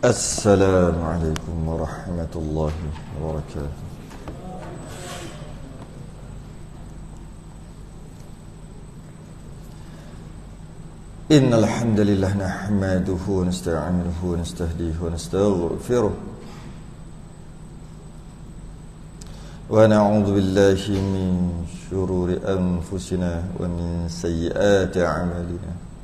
Assalamualaikum warahmatullahi wabarakatuh. Innal hamdalillah nahmaduhu wa nasta'inuhu wa nastahdihi wa nastaghfiruh wa na'udzu billahi min shururi anfusina wa min sayyiati a'malina.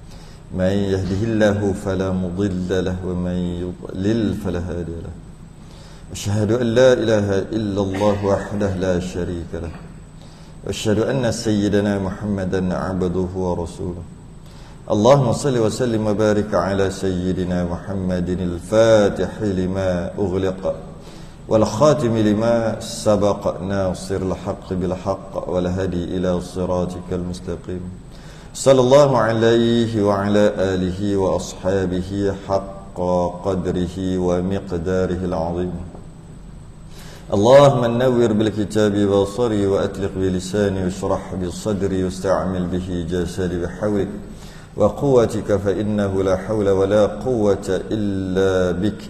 من يهده الله فلا مضل له ومن يضلل فلا هادي له. أشهد أن لا إله إلا الله وحده لا شريك له. أشهد أن سيدنا محمدا عبده ورسوله. اللهم صل وسلم وبارك على سيدنا محمد الفاتح لما أغلق والخاتم لما سبق ناصر الحق بالحق والهدي إلى صراطك المستقيم. صلى الله عليه وعلى آله وأصحابه حق قدره ومقداره العظيم. اللهم نور بالكتاب بصري وأطلق بلساني واشرح بصدري واستعمل به جسدي بحولك وقوتك فإنه لا حول ولا قوة إلا بك.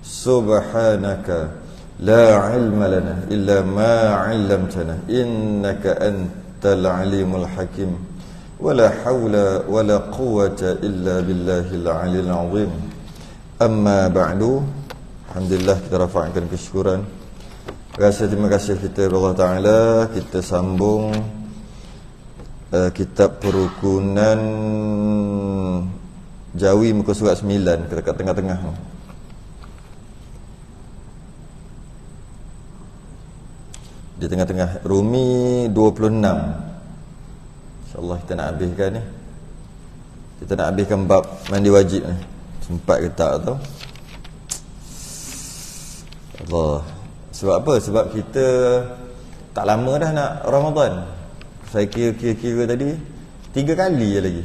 سبحانك لا علم لنا إلا ما علمتنا إنك أنت العليم الحكيم. ولا حول ولا قوة إلا بالله العلي العظيم. أما بعد. Alhamdulillah, kita rafa'kan kesyukuran. Terima kasih kita kepada Allah Ta'ala. Kita sambung kitab Perukunan Jawi muka surat 9, dekat tengah-tengah. Di tengah-tengah Rumi 26. InsyaAllah kita nak habiskan ni. Kita nak habiskan bab mandi wajib ni. Sempat ke tak tu? Allah. Sebab apa? Sebab kita tak lama dah nak Ramadan. Saya kira tadi 3 kali je lagi.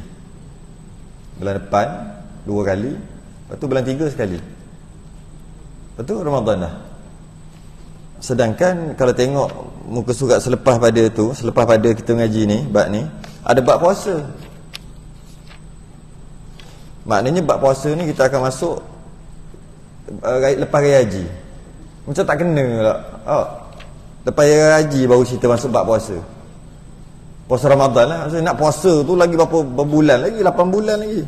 Bulan depan 2 kali. Lepas tu bulan 3 sekali. Lepas tu Ramadan dah. Sedangkan kalau tengok muka surat selepas pada tu, selepas pada kita ngaji ni, bab ni, ada bab puasa. Maknanya bab puasa ni kita akan masuk lepas raya haji. Macam tak kena lah. Lepas raya haji baru kita masuk bab puasa. Puasa Ramadan lah. Maksudnya nak puasa tu lagi berapa bulan lagi, 8 bulan lagi.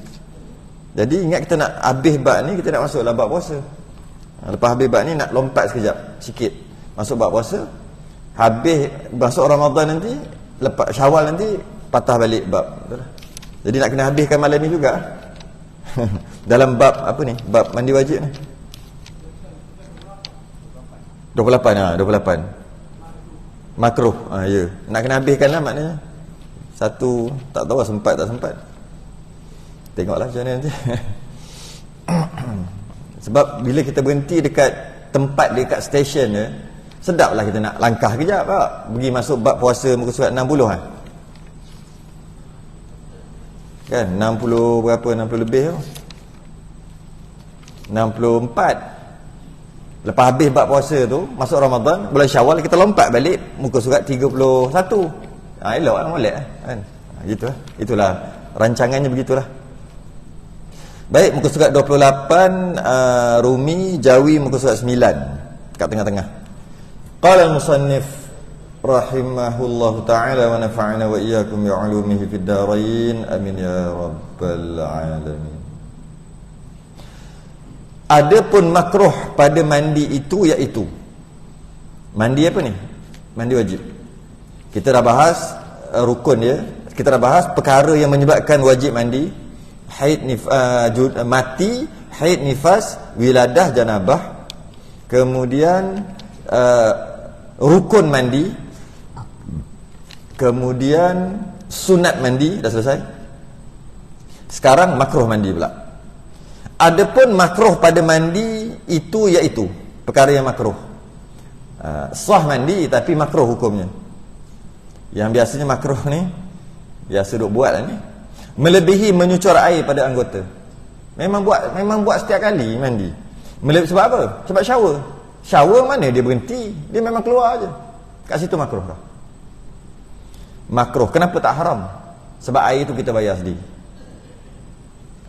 Jadi ingat kita nak habis bab ni, kita nak masuk lah bab puasa. Lepas habis bab ni nak lompat sekejap, sikit masuk bab puasa. Habis masuk Ramadan nanti, lepas Syawal nanti patah balik bab. Jadi nak kena habiskan malam ni juga. Dalam bab apa ni? Bab mandi wajib ni. 28 makruh. Ya. Nak kena habiskan lah maknanya. Satu tak tahu sempat tak sempat. Tengoklah macam mana nanti. Sebab bila kita berhenti dekat tempat, dekat stesen dia, sedaplah kita nak langkah kejap tak? Pergi masuk bab puasa muka surat 60 kan? Kan 60 berapa, 60 lebih tu, 64. Lepas habis bab puasa tu, masuk Ramadan, bulan Syawal kita lompat balik muka surat 31. Elok lah, molek kan? Gitu lah. Itulah rancangannya, begitulah. Baik, muka surat 28 Rumi Jawi muka surat 9, kat tengah-tengah. Qala al-musannif rahimahullahu ta'ala wa nafa'ana wa iyyakum bi 'ulumihi fid darain amin ya rabbal alamin. Adapun makruh pada mandi itu iaitu mandi apa ni? Mandi wajib. Kita dah bahas rukun dia. Kita dah bahas perkara yang menyebabkan wajib mandi: haid, mati, haid, nifas, wiladah, janabah. Kemudian rukun mandi, kemudian sunat mandi, dah selesai. Sekarang makruh mandi pula. Adapun makruh pada mandi itu iaitu perkara yang makruh. Sah mandi tapi makruh hukumnya. Yang biasanya makruh ni, biasa duk buat lah ni, melebihi menyucur air pada anggota. Memang buat setiap kali mandi. Sebab apa? Sebab shower. Shower mana dia berhenti, dia memang keluar aje. Kat situ makruh dah. Makruh. Kenapa tak haram? Sebab air itu kita bayar sendiri.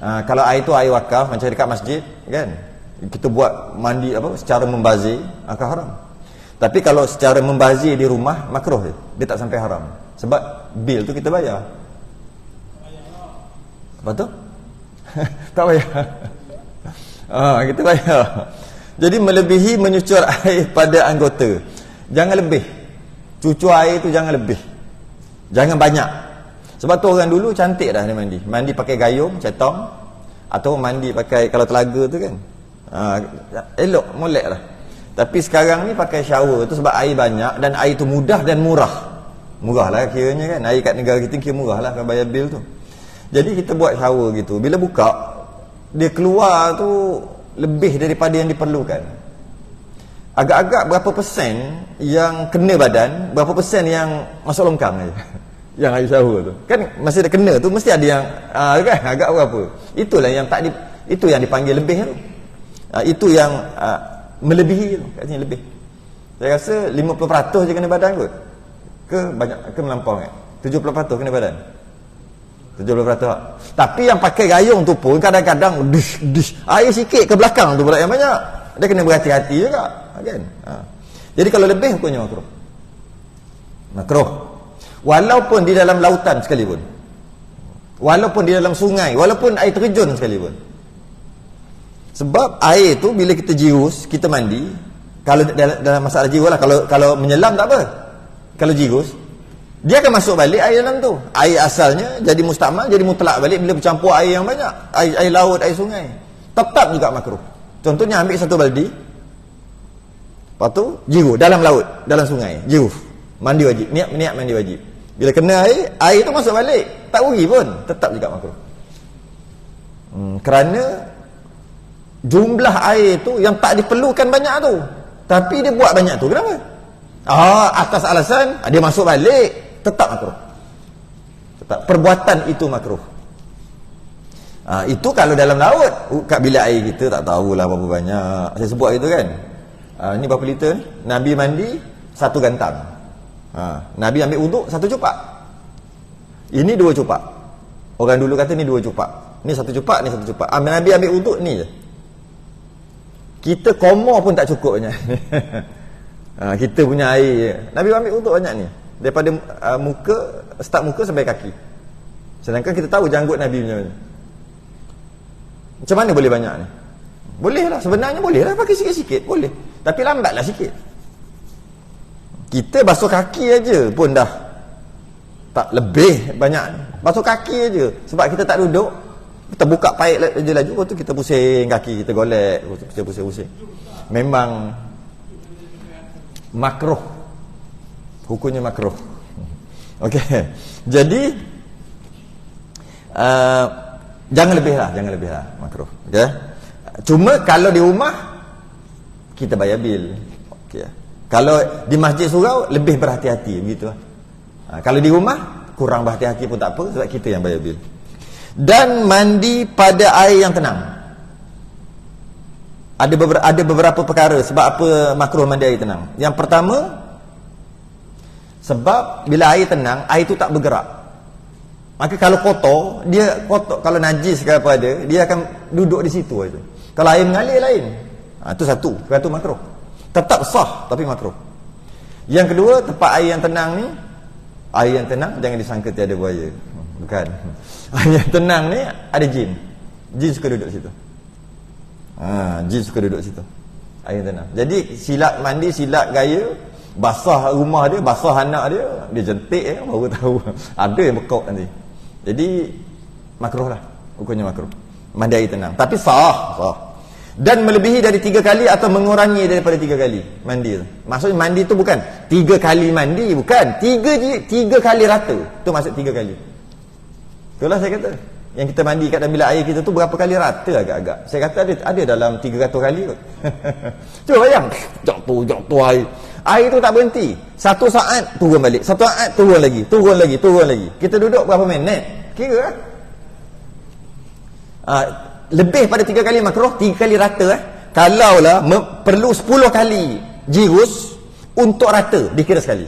Kalau air itu air wakaf, macam dekat masjid kan, kita buat mandi secara membazir akan haram. Tapi kalau secara membazir di rumah makruh dia tak sampai haram. Sebab bil tu kita bayar. Apa tu? Tak bayar. Kita bayar. Jadi melebihi menyucur air pada anggota. Jangan lebih. Cucur air tu jangan lebih. Jangan banyak. Sebab tu orang dulu cantik dah dia mandi. Mandi pakai gayung, cetong, atau mandi pakai kalau telaga tu kan. Elok, molek lah. Tapi sekarang ni pakai shower tu sebab air banyak dan air tu mudah dan murah. Murah lah kiranya kan. Air kat negara kita kira murah lah kan bayar bil tu. Jadi kita buat shower gitu. Bila buka, dia keluar tu lebih daripada yang diperlukan. Agak-agak berapa persen yang kena badan, berapa persen yang masuk longkang aja. Yang air shower tu. Kan masih ada kena tu mesti ada yang kan agak berapa. Itulah yang tak itu yang dipanggil lebih tu. Itu yang melebihi tu, kat sini lebih. Saya rasa 50% je kena badan kot. Ke banyak ke melampau kan? 70% kena badan. 70%. Tapi yang pakai gayung tu pun kadang-kadang dish, air sikit ke belakang tu pula yang banyak. Dia kena berhati-hati juga, kan? Jadi kalau lebih hukumnya makruh. Makruh. Walaupun di dalam lautan sekalipun. Walaupun di dalam sungai, walaupun air terjun sekalipun. Sebab air tu bila kita jirus, kita mandi, kalau dalam masalah jiwa lah, kalau menyelam tak apa. Kalau jirus, dia akan masuk balik air dalam tu. Air asalnya jadi mustakmal, jadi mutlak balik bila bercampur air yang banyak. Air laut, air sungai. Tetap juga makruh. Contohnya ambil satu baldi, lepas tu jiru dalam laut, dalam sungai, jiru. Mandi wajib, niat mandi wajib. Bila kena air tu masuk balik, tak rugi pun, tetap juga makruh. Kerana jumlah air tu yang tak diperlukan banyak tu, tapi dia buat banyak tu, kenapa? Atas alasan dia masuk balik, tetap makruh. Tetap perbuatan itu makruh. Itu kalau dalam laut. Kat bilik air kita tak tahulah berapa banyak. Saya sebut itu kan. Ni berapa liter ni? Nabi mandi 1 gantang. Nabi ambil wuduk 1 cupak. Ini 2 cupak. Orang dulu kata ni 2 cupak. Ni 1 cupak, ni 1 cupak. Nabi ambil wuduk ni je. Kita komor pun tak cukup banyak. Kita punya air je. Nabi ambil wuduk banyak ni. Daripada muka, start muka sampai kaki. Sedangkan kita tahu janggut Nabi punya mana. Macam mana boleh banyak ni? Boleh lah, sebenarnya boleh lah pakai sikit-sikit, boleh. Tapi lambatlah sikit. Kita basuh kaki aja pun dah tak lebih banyak. Basuh kaki aja. Sebab kita tak duduk, kita buka paip je laju, lepas tu kita pusing kaki, kita golek, kita pusing-pusing. Memang makruh. Hukumnya makruh. Okey. Jadi jangan lebih lah makruh. Okey. Cuma kalau di rumah kita bayar bil. Okey. Kalau di masjid surau lebih berhati-hati begitu. Kalau di rumah kurang berhati-hati pun tak apa sebab kita yang bayar bil. Dan mandi pada air yang tenang. Ada beberapa perkara sebab apa makruh mandi air tenang. Yang pertama, sebab bila air tenang, air tu tak bergerak. Maka kalau kotor, kalau najis ke apa ada, dia akan duduk di situ aja. Kalau air mengalir lain. Itu satu, itu makruh. Tetap sah tapi makruh. Yang kedua, tempat air yang tenang ni, air yang tenang jangan disangka tiada buaya. Bukan. Air yang tenang ni ada jin. Jin suka duduk situ. Jin suka duduk situ. Air yang tenang. Jadi silat mandi, silat gaya, basah rumah dia, basah anak dia jentik baru tahu. Ada yang bekok nanti. Jadi makruh lah, hukumnya makruh mandi air tenang, tapi sah. Dan melebihi dari 3 kali atau mengurangi daripada 3 kali mandi tu. Maksudnya mandi tu bukan 3 kali mandi, bukan 3 kali rata. Tu maksud 3 kali. Itulah saya kata, yang kita mandi kat dalam bilik air kita tu berapa kali rata agak-agak. Saya kata ada dalam 300 kali kot. Cuba bayang, jok tu air tu tak berhenti. 1 saat turun balik, 1 saat turun lagi. Kita duduk berapa minit? Kira lah. Lebih pada 3 kali makruh, 3 kali rata. Kalaulah perlu 10 kali jirus untuk rata, dikira sekali.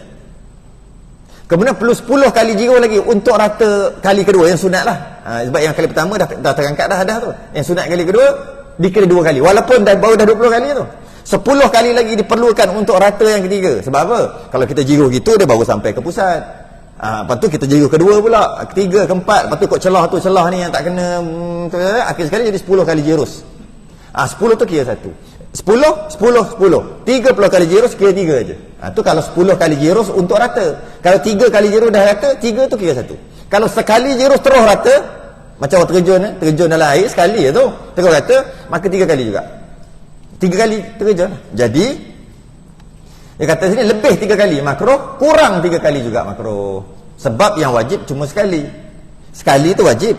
Kemudian perlu 10 kali jirus lagi untuk rata kali kedua, yang sunat lah. Sebab yang kali pertama dah terangkat dah tu. Yang sunat kali kedua dikira 2 kali. Walaupun baru dah 20 kali tu. 10 kali lagi diperlukan untuk rata yang ketiga. Sebab apa? Kalau kita jiru gitu, dia baru sampai ke pusat. Lepas tu kita jiru kedua pula, ketiga, keempat. Lepas tu kok celah ni yang tak kena, akhir sekali jadi 10 kali jirus. 10 tu kira 1. 10, 10, 10. 30 kali jirus kira 3 je. Tu kalau 10 kali jirus untuk rata. Kalau 3 kali jirus dah rata, 3 tu kira 1. Kalau sekali jirus terus rata, macam orang terjun dalam air sekali tu, terus rata, maka 3 kali juga. 3 kali terjun. Jadi dia kata sini lebih 3 kali makruh, kurang 3 kali juga makruh. Sebab yang wajib cuma sekali. Sekali tu wajib.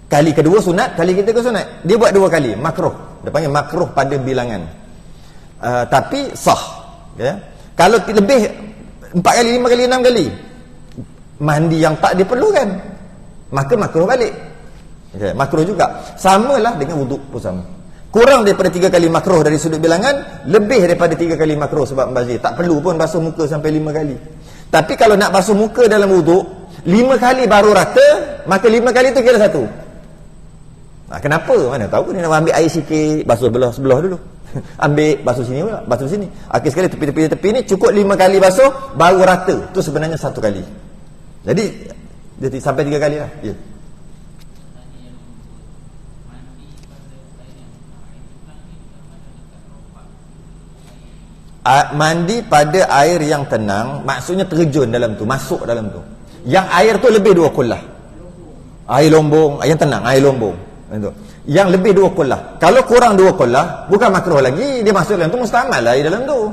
Kali kedua sunat, kali ketiga sunat. Dia buat 2 kali, makruh. Dia panggil makruh pada bilangan. Tapi sah. Ya. Kalau lebih 4 kali, 5 kali, 6 kali, mandi yang tak diperlukan, maka makruh balik. Okay. Makruh juga. Samalah dengan wuduk pun sama. Kurang daripada 3 kali makruh dari sudut bilangan, lebih daripada 3 kali makruh sebab membazir. Tak perlu pun basuh muka sampai 5 kali. Tapi kalau nak basuh muka dalam wuduk 5 kali baru rata, maka 5 kali tu kira 1. Kenapa? Mana tahu dia nak ambil air sikit, basuh sebelah dulu. Ambil basuh sini pula, basuh sini. Akhir sekali tepi ni cukup 5 kali basuh baru rata. Tu sebenarnya 1 kali. Jadi dia sampai 3 kali lah. Ya. Mandi pada air yang tenang, maksudnya terjun dalam tu, masuk dalam tu. Yang air tu lebih 2 kullah. Air lombong, yang tenang, air lombong. Yang lebih 2 kullah. Kalau kurang 2 kullah, bukan makruh lagi, dia masuk dalam tu, mustahamal lah air dalam tu.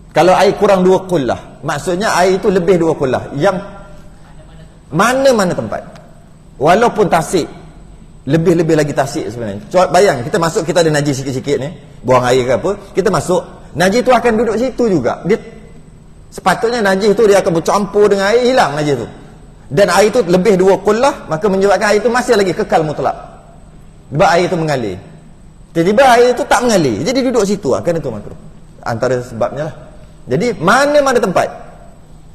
Kalau air kurang 2 kullah, maksudnya air itu lebih 2 kullah. Yang mana-mana tempat. Walaupun tasik, lebih-lebih lagi tasik sebenarnya. Coba bayang, kita masuk, kita ada najis sikit-sikit ni, buang air ke apa, kita masuk, najis tu akan duduk situ juga. Dia sepatutnya najis tu dia akan bercampur dengan air, hilang najis tu. Dan air tu lebih 2 kullah, maka menyebabkan air tu masih lagi kekal mutlak. Sebab air tu mengalir. Tiba-tiba air tu tak mengalir, jadi duduk situ, kan itu makruh. Antara sebabnya lah. Jadi mana-mana tempat,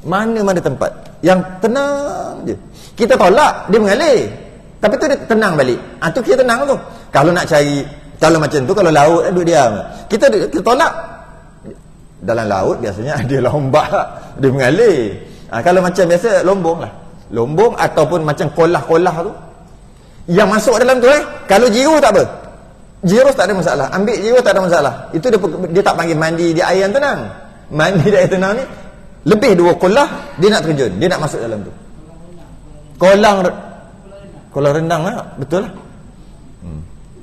mana-mana tempat yang tenang je, kita tolak dia mengalir, tapi tu dia tenang balik. Tu kita tenang tu. Kalau nak cari, kalau macam tu, kalau laut duduk diam, kita tolak. Dalam laut biasanya ada ombak, dia mengalir. Kalau macam biasa lombong lah, lombong ataupun macam kolah-kolah tu yang masuk dalam tu kalau jiru tak apa, jiru tak ada masalah, ambil jiru tak ada masalah. Itu dia tak panggil mandi di air yang tenang. Mandi di air tenang ni lebih 2 kolah, dia nak terjun, dia nak masuk dalam tu. Kolam renang lah, betul lah.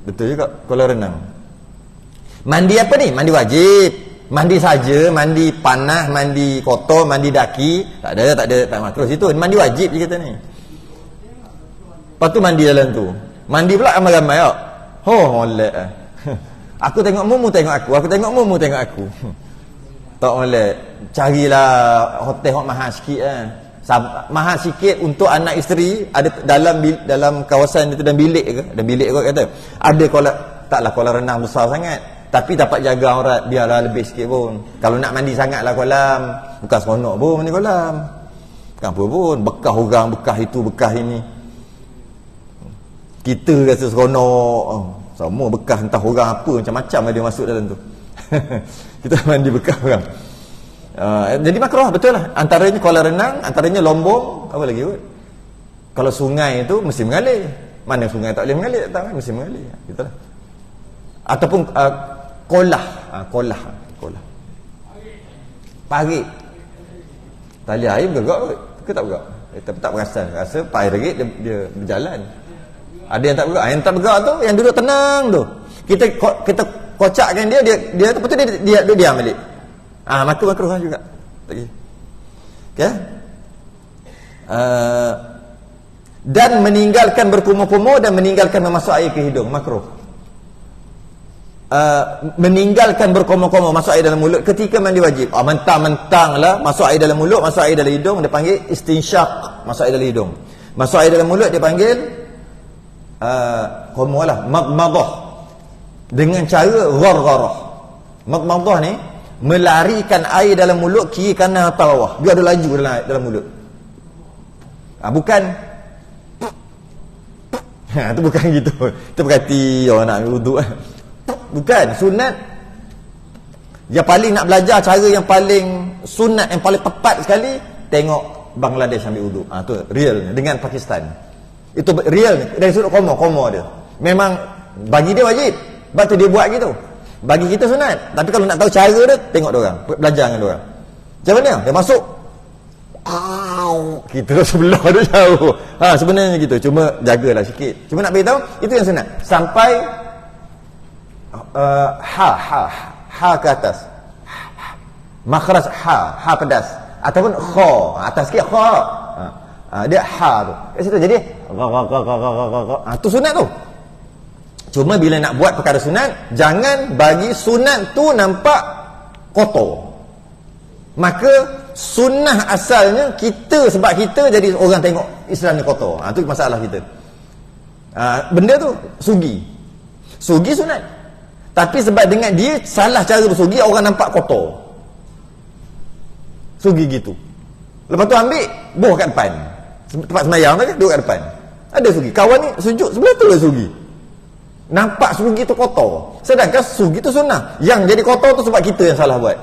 Betul juga, kolam renang. Mandi apa ni? Mandi wajib. Mandi saja, mandi panas, mandi kotor, mandi daki, tak ada makruh situ. Mandi wajib je kita ni. Lepas tu mandi dalam tu. Mandi pula ramai-ramai tak? Molek lah. Aku tengok mumu tengok aku tengok mumu tengok aku. Tak molek. Carilah hotel hok mahal sikit mahal sikit untuk anak isteri, ada dalam kawasan itu, dan bilik ke? Dan bilik kot kata. Ada taklah kolam renang besar sangat, tapi dapat jaga aurat, biarlah lebih sikit pun. Kalau nak mandi sangatlah kolam, bukan seronok pun mandi kolam. Bukan apa pun, bekas orang, bekas itu, bekas ini. Kita rasa seronok, semua bekas entah orang apa, macam-macam ada masuk dalam tu. Kita mandi bekas orang. Jadi makruh, betul lah. Antaranya kolam renang, antaranya lombong, apa lagi kot? Kalau sungai itu mesti mengalir. Mana sungai tak boleh mengalir? Tak kan, mesti mengalir. Gitulah. Ataupun kolah. Parit. Tali air bergerak kot? Ke tak bergerak? Tapi tak perasan. Rasa parit dia berjalan. Ada yang tak bergerak. Yang tak bergerak tu, yang duduk tenang tu, kita kocakkan dia lepas tu dia diam balik. Maka makruh juga. Okay? Dan meninggalkan berkumur-kumur dan meninggalkan memasuk air ke hidung, makruh. Meninggalkan berkumur-kumur, masuk air dalam mulut ketika mandi wajib. Mentang-mentang lah masuk air dalam mulut, masuk air dalam hidung, dia panggil istinsyaq, masuk air dalam hidung. Masuk air dalam mulut dia panggil kumur lah, madmadah, dengan cara ghargharah. Madmadah ni melarikan air dalam mulut kiri kanan atas bawah, dia ada laju dalam mulut. Bukan Itu bukan gitu. Itu berarti orang nak ambil wuduk. Bukan. Sunat yang paling nak belajar, cara yang paling sunat, yang paling tepat sekali, tengok Bangladesh ambil wuduk. Tu real dengan Pakistan. Itu real dari sudut komo dia. Memang bagi dia wajib. Sebab tu dia buat gitu. Bagi kita sunat. Tapi kalau nak tahu cara dia, tengok dia orang, belajar dengan dia orang. Macam mana? Dia masuk, kita sebelah dia jauh. Sebenarnya gitu. Cuma jagalah sikit. Cuma nak beritahu, itu yang sunat. Sampai ha ke atas. Makhraj ha pedas. Ataupun kha, atas sikit kha. Dia ha tu. Kat situ jadi tu sunat tu. Cuma bila nak buat perkara sunat, jangan bagi sunat tu nampak kotor. Maka sunnah asalnya kita, sebab kita jadi orang tengok Islam ni kotor. Tu masalah kita. Benda tu sugi sunat. Tapi sebab dengan dia salah cara bersugi, orang nampak kotor. Sugi gitu. Lepas tu ambil boh kat depan. Tempat semayang tu kan, duduk kat depan. Ada sugi. Kawan ni sujud sebelah tu lah sugi. Nampak sugi tu kotor. Sedangkan sugi tu sunnah. Yang jadi kotor tu sebab kita yang salah buat.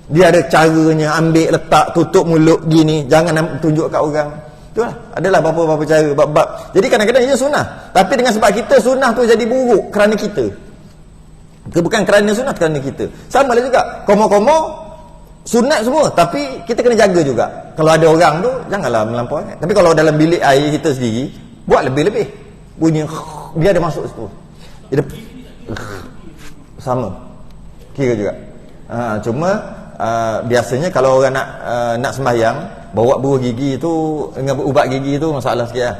Dia ada caranya, ambil, letak, tutup mulut gini, jangan tunjuk kat orang. Itulah, adalah beberapa cara, bab-bab. Jadi kadang-kadang ia sunnah. Tapi dengan sebab kita, sunnah tu jadi buruk kerana kita. Bukan kerana sunnah, kerana kita. Sama lah juga, komo-komo sunat semua, tapi kita kena jaga juga. Kalau ada orang tu, janganlah melampaukan. Tapi kalau dalam bilik air kita sendiri, buat lebih-lebih. Bunyi, dia ada masuk situ. Dia sama. Kira juga. Cuma biasanya kalau orang nak sembahyang, bawa buah gigi tu dengan ubat gigi tu masalah sikit lah.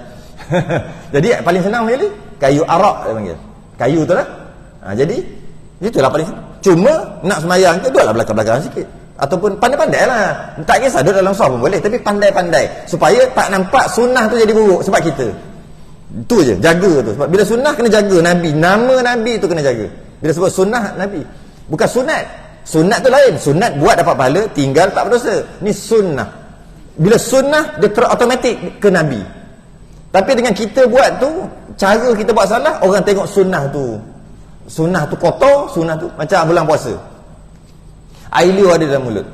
Jadi paling senang sekali kayu arak dia panggil. Kayu tu lah. Jadi itulah paling senang. Cuma nak sembahyang tu duduklah belakang-belakang sikit. Ataupun pandai-pandai lah. Tak kisah duduk dalam saf pun boleh, tapi pandai-pandai supaya tak nampak sunnah tu jadi buruk sebab kita. Itu je, jaga tu. Sebab bila sunnah kena jaga Nabi, nama Nabi tu kena jaga. Bila sebut sunnah Nabi, bukan sunat. Sunat tu lain. Sunat buat dapat pahala, tinggal tak berdosa. Ni sunnah. Bila sunnah, dia terautomatik ke Nabi. Tapi dengan kita buat tu, cara kita buat salah, orang tengok sunnah tu. Sunnah tu kotor, sunnah tu macam bulan puasa. Air liur ada dalam mulut.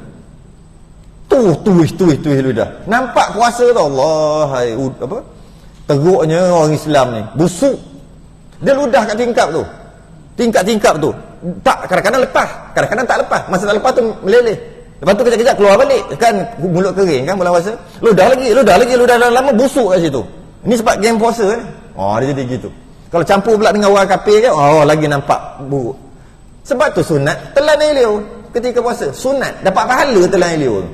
Tuih ludah. Nampak puasa tu, Allah, apa? Teruknya orang Islam ni. Busuk. Dia ludah kat tingkap tu. Tingkap tu. Tak, kadang-kadang lepas, kadang-kadang tak lepas. Masa tak lepas tu meleleh. Lepas tu kejap-kejap keluar balik. Kan mulut kering kan bulan puasa. Ludah lama busuk kat situ. Ini sebab game puasa kan. Dia jadi gitu. Kalau campur pula dengan orang kafir kan, lagi nampak buruk. Sebab tu sunat telan air liur ketika puasa. Sunat dapat pahala telan air liur.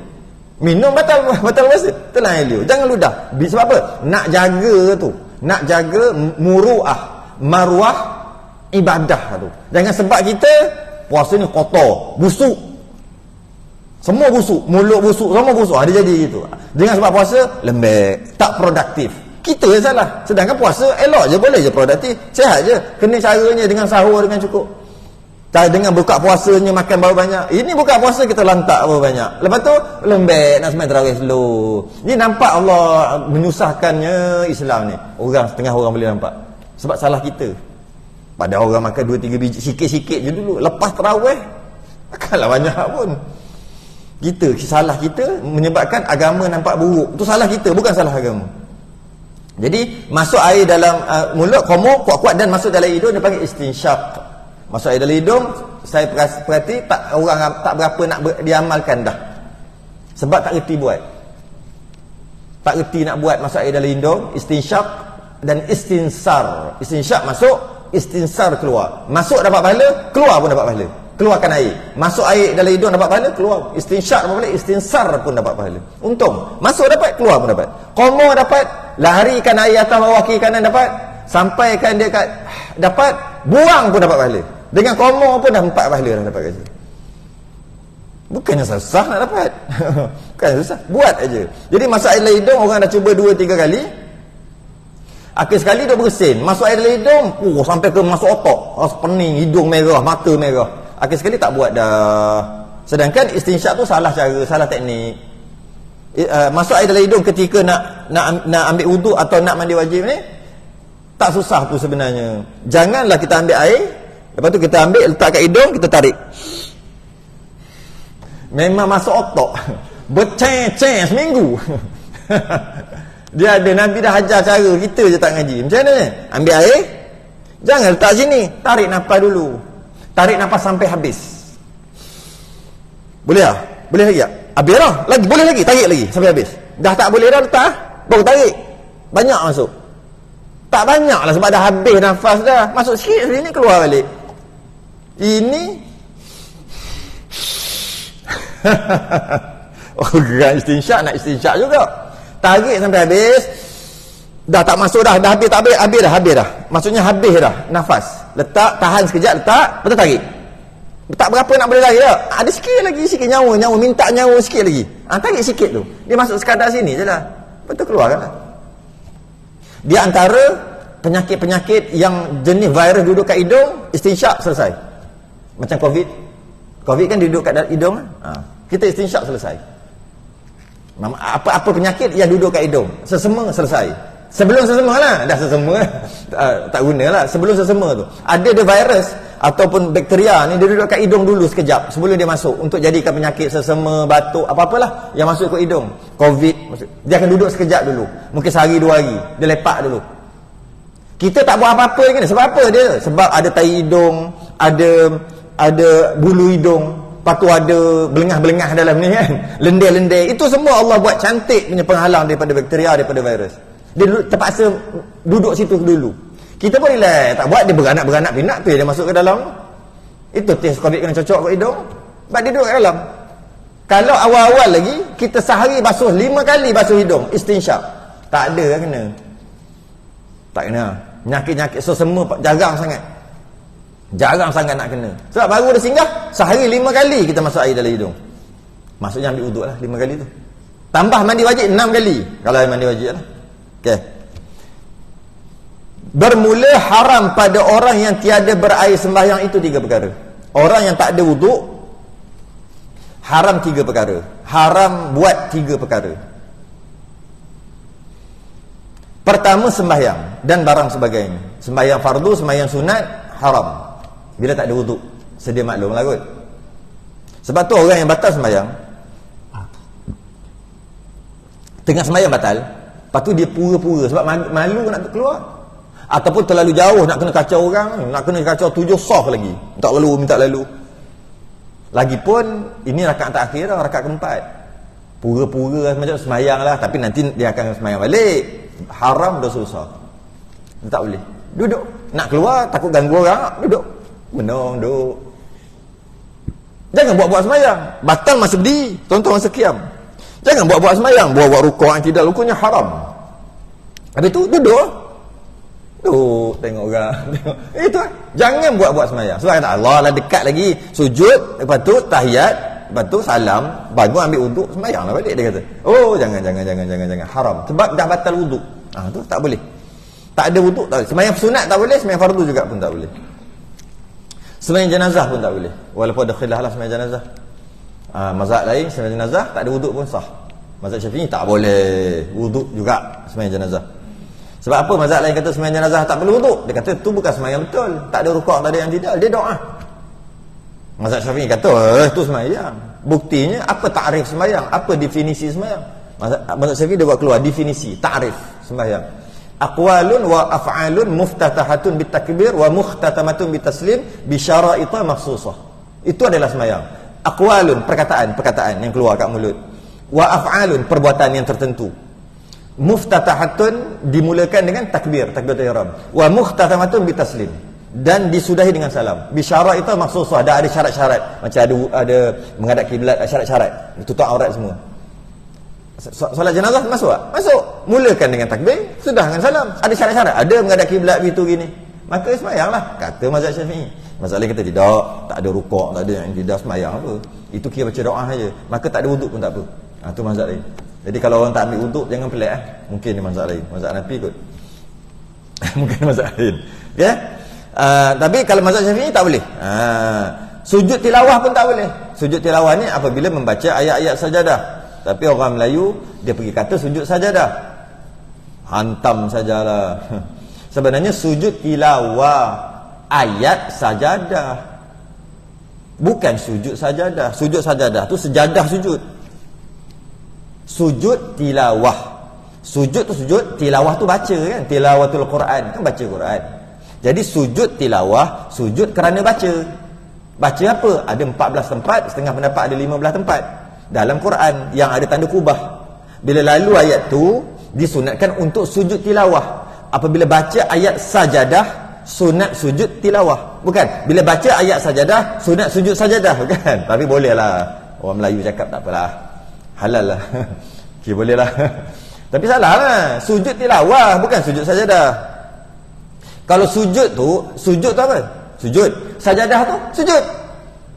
Minum batal puasa, telan air liur. Jangan ludah. Sebab apa? Nak jaga tu. Nak jaga muruah, maruah ibadah tu. Jangan sebab kita puasa ni kotor, busuk. Semua busuk, mulut busuk, semua busuk. Dia jadi gitu. Jangan sebab puasa lembek, tak produktif. Kita yang salah. Sedangkan puasa elok je, boleh je produktif, sihat je. Kena caranya dengan sahur dengan cukup. Dengan buka puasanya makan berapa banyak. Ini buka puasa kita lantak berapa banyak. Lepas tu lembek nak sembahyang tarawih slow. Ni nampak Allah menyusahkannya Islam ni. Orang setengah orang boleh nampak. Sebab salah kita. Pada orang makan 2-3 biji sikit-sikit je dulu. Lepas tarawih takkanlah banyak pun. Salah kita menyebabkan agama nampak buruk. Itu salah kita, bukan salah agama. Jadi masuk air dalam mulut, komo kuat-kuat dan masuk dalam hidung, dia panggil istinsyaq. Masuk air dalam hidung, saya perhati tak, orang tak berapa nak diamalkan dah. Sebab tak reti buat. Tak reti nak buat masuk air dalam hidung, istinsyaq dan istinsar. Istinsyaq masuk, istinsar keluar. Masuk dapat pahala, keluar pun dapat pahala. Keluarkan air. Masuk air dalam hidung dapat pahala, keluar. Istinsyaq dapat pahala, istinsar pun dapat pahala. Untung. Masuk dapat, keluar pun dapat. Qomo dapat, larikan air atas bawah kiri kanan dapat, sampaikan dia kat dapat, buang pun dapat pahala. Dengan qomo pun dah 4 pahala dah dapat kat situ. Bukannya susah nak dapat. Bukan susah, buat aja. Jadi masuk air dalam hidung, orang dah cuba 2-3 kali. Akhir sekali dia bersin. Masuk air dalam hidung, sampai ke masuk otak. Pening, hidung merah, mata merah. Akhir sekali tak buat dah. Sedangkan istinsyaq tu salah cara, salah teknik. Masuk air dalam hidung ketika nak ambil wuduk atau nak mandi wajib ni, Tak susah tu sebenarnya. Janganlah kita ambil air, lepas tu kita ambil, letak kat hidung, kita tarik. Memang masuk otak. Berceng-ceng seminggu. Dia ada, Nabi dah ajar cara, kita je tak ngaji. Macam mana ni? Ambil air, jangan letak sini, tarik nafas dulu. Tarik nafas sampai habis. Boleh tak? Boleh lagi tak? Habis dah. Lagi, boleh lagi, tarik lagi sampai habis. Dah tak boleh dah, letak, baru tarik. Banyak masuk. Tak banyak lah sebab dah habis nafas dah. Masuk sikit sini, keluar balik. Ini orang istinsyak nak istinsyak juga. Tarik sampai habis. Dah tak masuk dah habis, tak habis dah. Maksudnya habis dah nafas. Letak, tahan sekejap, letak, betul tarik. Tak berapa nak boleh lagi dah. Ada sikit lagi, sikit nyawa, minta nyawa sikit lagi. Tarik sikit tu. Dia masuk sekadar sini je lah. Betul keluarkan lah. Di antara penyakit-penyakit yang jenis virus duduk kat hidung, istinsyak selesai. Macam COVID. COVID kan duduk kat hidung. Kita istinsyak selesai. Apa-apa penyakit yang duduk kat hidung, sesema selesai. Sebelum sesema lah, dah sesema tak guna lah. Sebelum sesema tu ada virus ataupun bakteria ni, dia duduk kat hidung dulu sekejap sebelum dia masuk, untuk jadikan penyakit sesema, batuk, apa-apalah yang masuk ke hidung. COVID, dia akan duduk sekejap dulu, mungkin sehari 2 hari, dia lepak dulu. Kita tak buat apa-apa lagi ni. Sebab apa dia? Sebab ada tai hidung, ada bulu hidung, lepas tu ada belengah-belengah dalam ni kan, lendir-lendir. Itu semua Allah buat cantik punya penghalang daripada bakteria, daripada virus. Dia terpaksa duduk situ dulu. Kita pun relax, tak buat dia beranak-beranak pinak tu dia masuk ke dalam. Itu test COVID kena cocok kat hidung, sebab dia duduk kat dalam. Kalau awal-awal lagi kita sehari basuh 5 kali basuh hidung, istinsyak, tak ada kan kena. Tak kena. Penyakit-penyakit sesema jarang sangat nak kena. Sebab baru dah singgah, sehari 5 kali kita masuk air dalam hidung. Maksudnya ambil uduk lah 5 kali tu. Tambah mandi wajib 6 kali kalau mandi wajib lah. Okey. Bermula haram pada orang yang tiada berair sembahyang itu 3 perkara. Orang yang tak ada wuduk, haram 3 perkara. Haram buat 3 perkara. Pertama, sembahyang dan barang sebagainya. Sembahyang fardu, sembahyang sunat, haram bila tak ada wuduk. Sedia maklum lah kot. Sebab tu orang yang batal sembahyang, tengah sembahyang batal, lepas tu dia pura-pura sebab malu nak keluar, ataupun terlalu jauh nak kena kacau orang, nak kena kacau 7 saf lagi, minta lalu. Lagipun ini rakaat terakhir, rakaat keempat, pura-pura macam sembahyang lah, tapi nanti dia akan sembahyang balik. Haram, dosa besar. Tak boleh duduk, nak keluar takut ganggu orang, duduk menong, duduk. Jangan buat-buat sembahyang, batal masa berdiri, tuan-tuan masa qiyam. Jangan buat-buat sembahyang, buat-buat rukuk yang tidak rukuknya haram. Habis tu duduk tengok orang. Itu jangan buat-buat sembahyang. Sebab kata Allah lah dekat lagi, sujud, lepas tu tahiyat, lepas tu salam, bangun ambil wuduk, sembahyang lah balik. Dia kata, jangan, haram. Sebab dah batal wuduk. Tu tak boleh. Tak ada wuduk tak boleh. Sembahyang sunat tak boleh, sembahyang fardu juga pun tak boleh. Sembahyang jenazah pun tak boleh. Walaupun ada khilaf lah sembahyang jenazah. Mazhab lain sembahyang jenazah tak ada wuduk pun sah. Mazhab Syafi'i tak boleh wuduk juga sembahyang jenazah. Sebab apa mazhab lain kata sembahyang jenazah tak perlu wuduk? Dia kata tu bukan sembahyang betul. Tak ada rukuk, tak ada yang tidak, dia doa. Mazhab Syafi'i kata tu sembahyang. Buktinya apa takrif sembahyang? Apa definisi sembahyang? Mazhab Syafi'i dia buat keluar definisi, takrif sembahyang. Aqwalun wa af'alun muftatahatun bitakbir wa mukhtatamatun bitaslim bi syara'ita makhsusah. Itu adalah sembahyang. Aqwalun, perkataan yang keluar kat mulut. Wa af'alun, perbuatan yang tertentu. Muftatahatun, dimulakan dengan takbiratul ihram. Wa mukhtatamatun bitaslim, dan disudahi dengan salam. Bi syara'ita makhsusah, ada syarat-syarat. Macam ada menghadap kiblat, syarat-syarat. Tutup aurat semua. Solat jenazah masuk tak? Masuk. Mulakan dengan takbir, sudah dengan salam. Ada syarat-syarat, ada menghadap kiblat begitu gini. Maka sembahyanglah, kata mazhab Syafi'i. Mazhab lain kata tidak, tak ada rukuk, tak ada yang tidak, sembahyang apa. Itu kira baca doa saja. Maka tak ada wuduk pun tak apa. Itu mazhab lain. Jadi kalau orang tak ambil wuduk, jangan pelik Mungkin dia mazhab lain. Mazhab Hanafi kot. Mungkin mazhab lain. Ya? Tapi kalau mazhab Syafi'i tak boleh. Sujud tilawah pun tak boleh. Sujud tilawah ni apabila membaca ayat-ayat sajadah. Tapi orang Melayu dia pergi kata sujud sajadah, hantam sajalah. Sebenarnya sujud tilawah ayat sajadah, bukan sujud sajadah. Sujud sajadah tu sejadah sujud. Sujud tilawah, sujud tu sujud, tilawah tu baca kan, tilawatul Quran kan, baca Quran. Jadi sujud tilawah, sujud kerana baca. Baca apa? Ada 14 tempat, setengah pendapat ada 15 tempat dalam Quran yang ada tanda kubah. Bila lalu ayat tu disunatkan untuk sujud tilawah. Apabila baca ayat sajadah, sunat sujud tilawah. Bukan, bila baca ayat sajadah, sunat sujud sajadah, bukan. Tapi boleh lah, orang Melayu cakap tak apalah, halal lah. Okay, boleh lah. Tapi salah lah, sujud tilawah bukan sujud sajadah. Kalau sujud tu apa? Sujud. Sajadah tu sujud.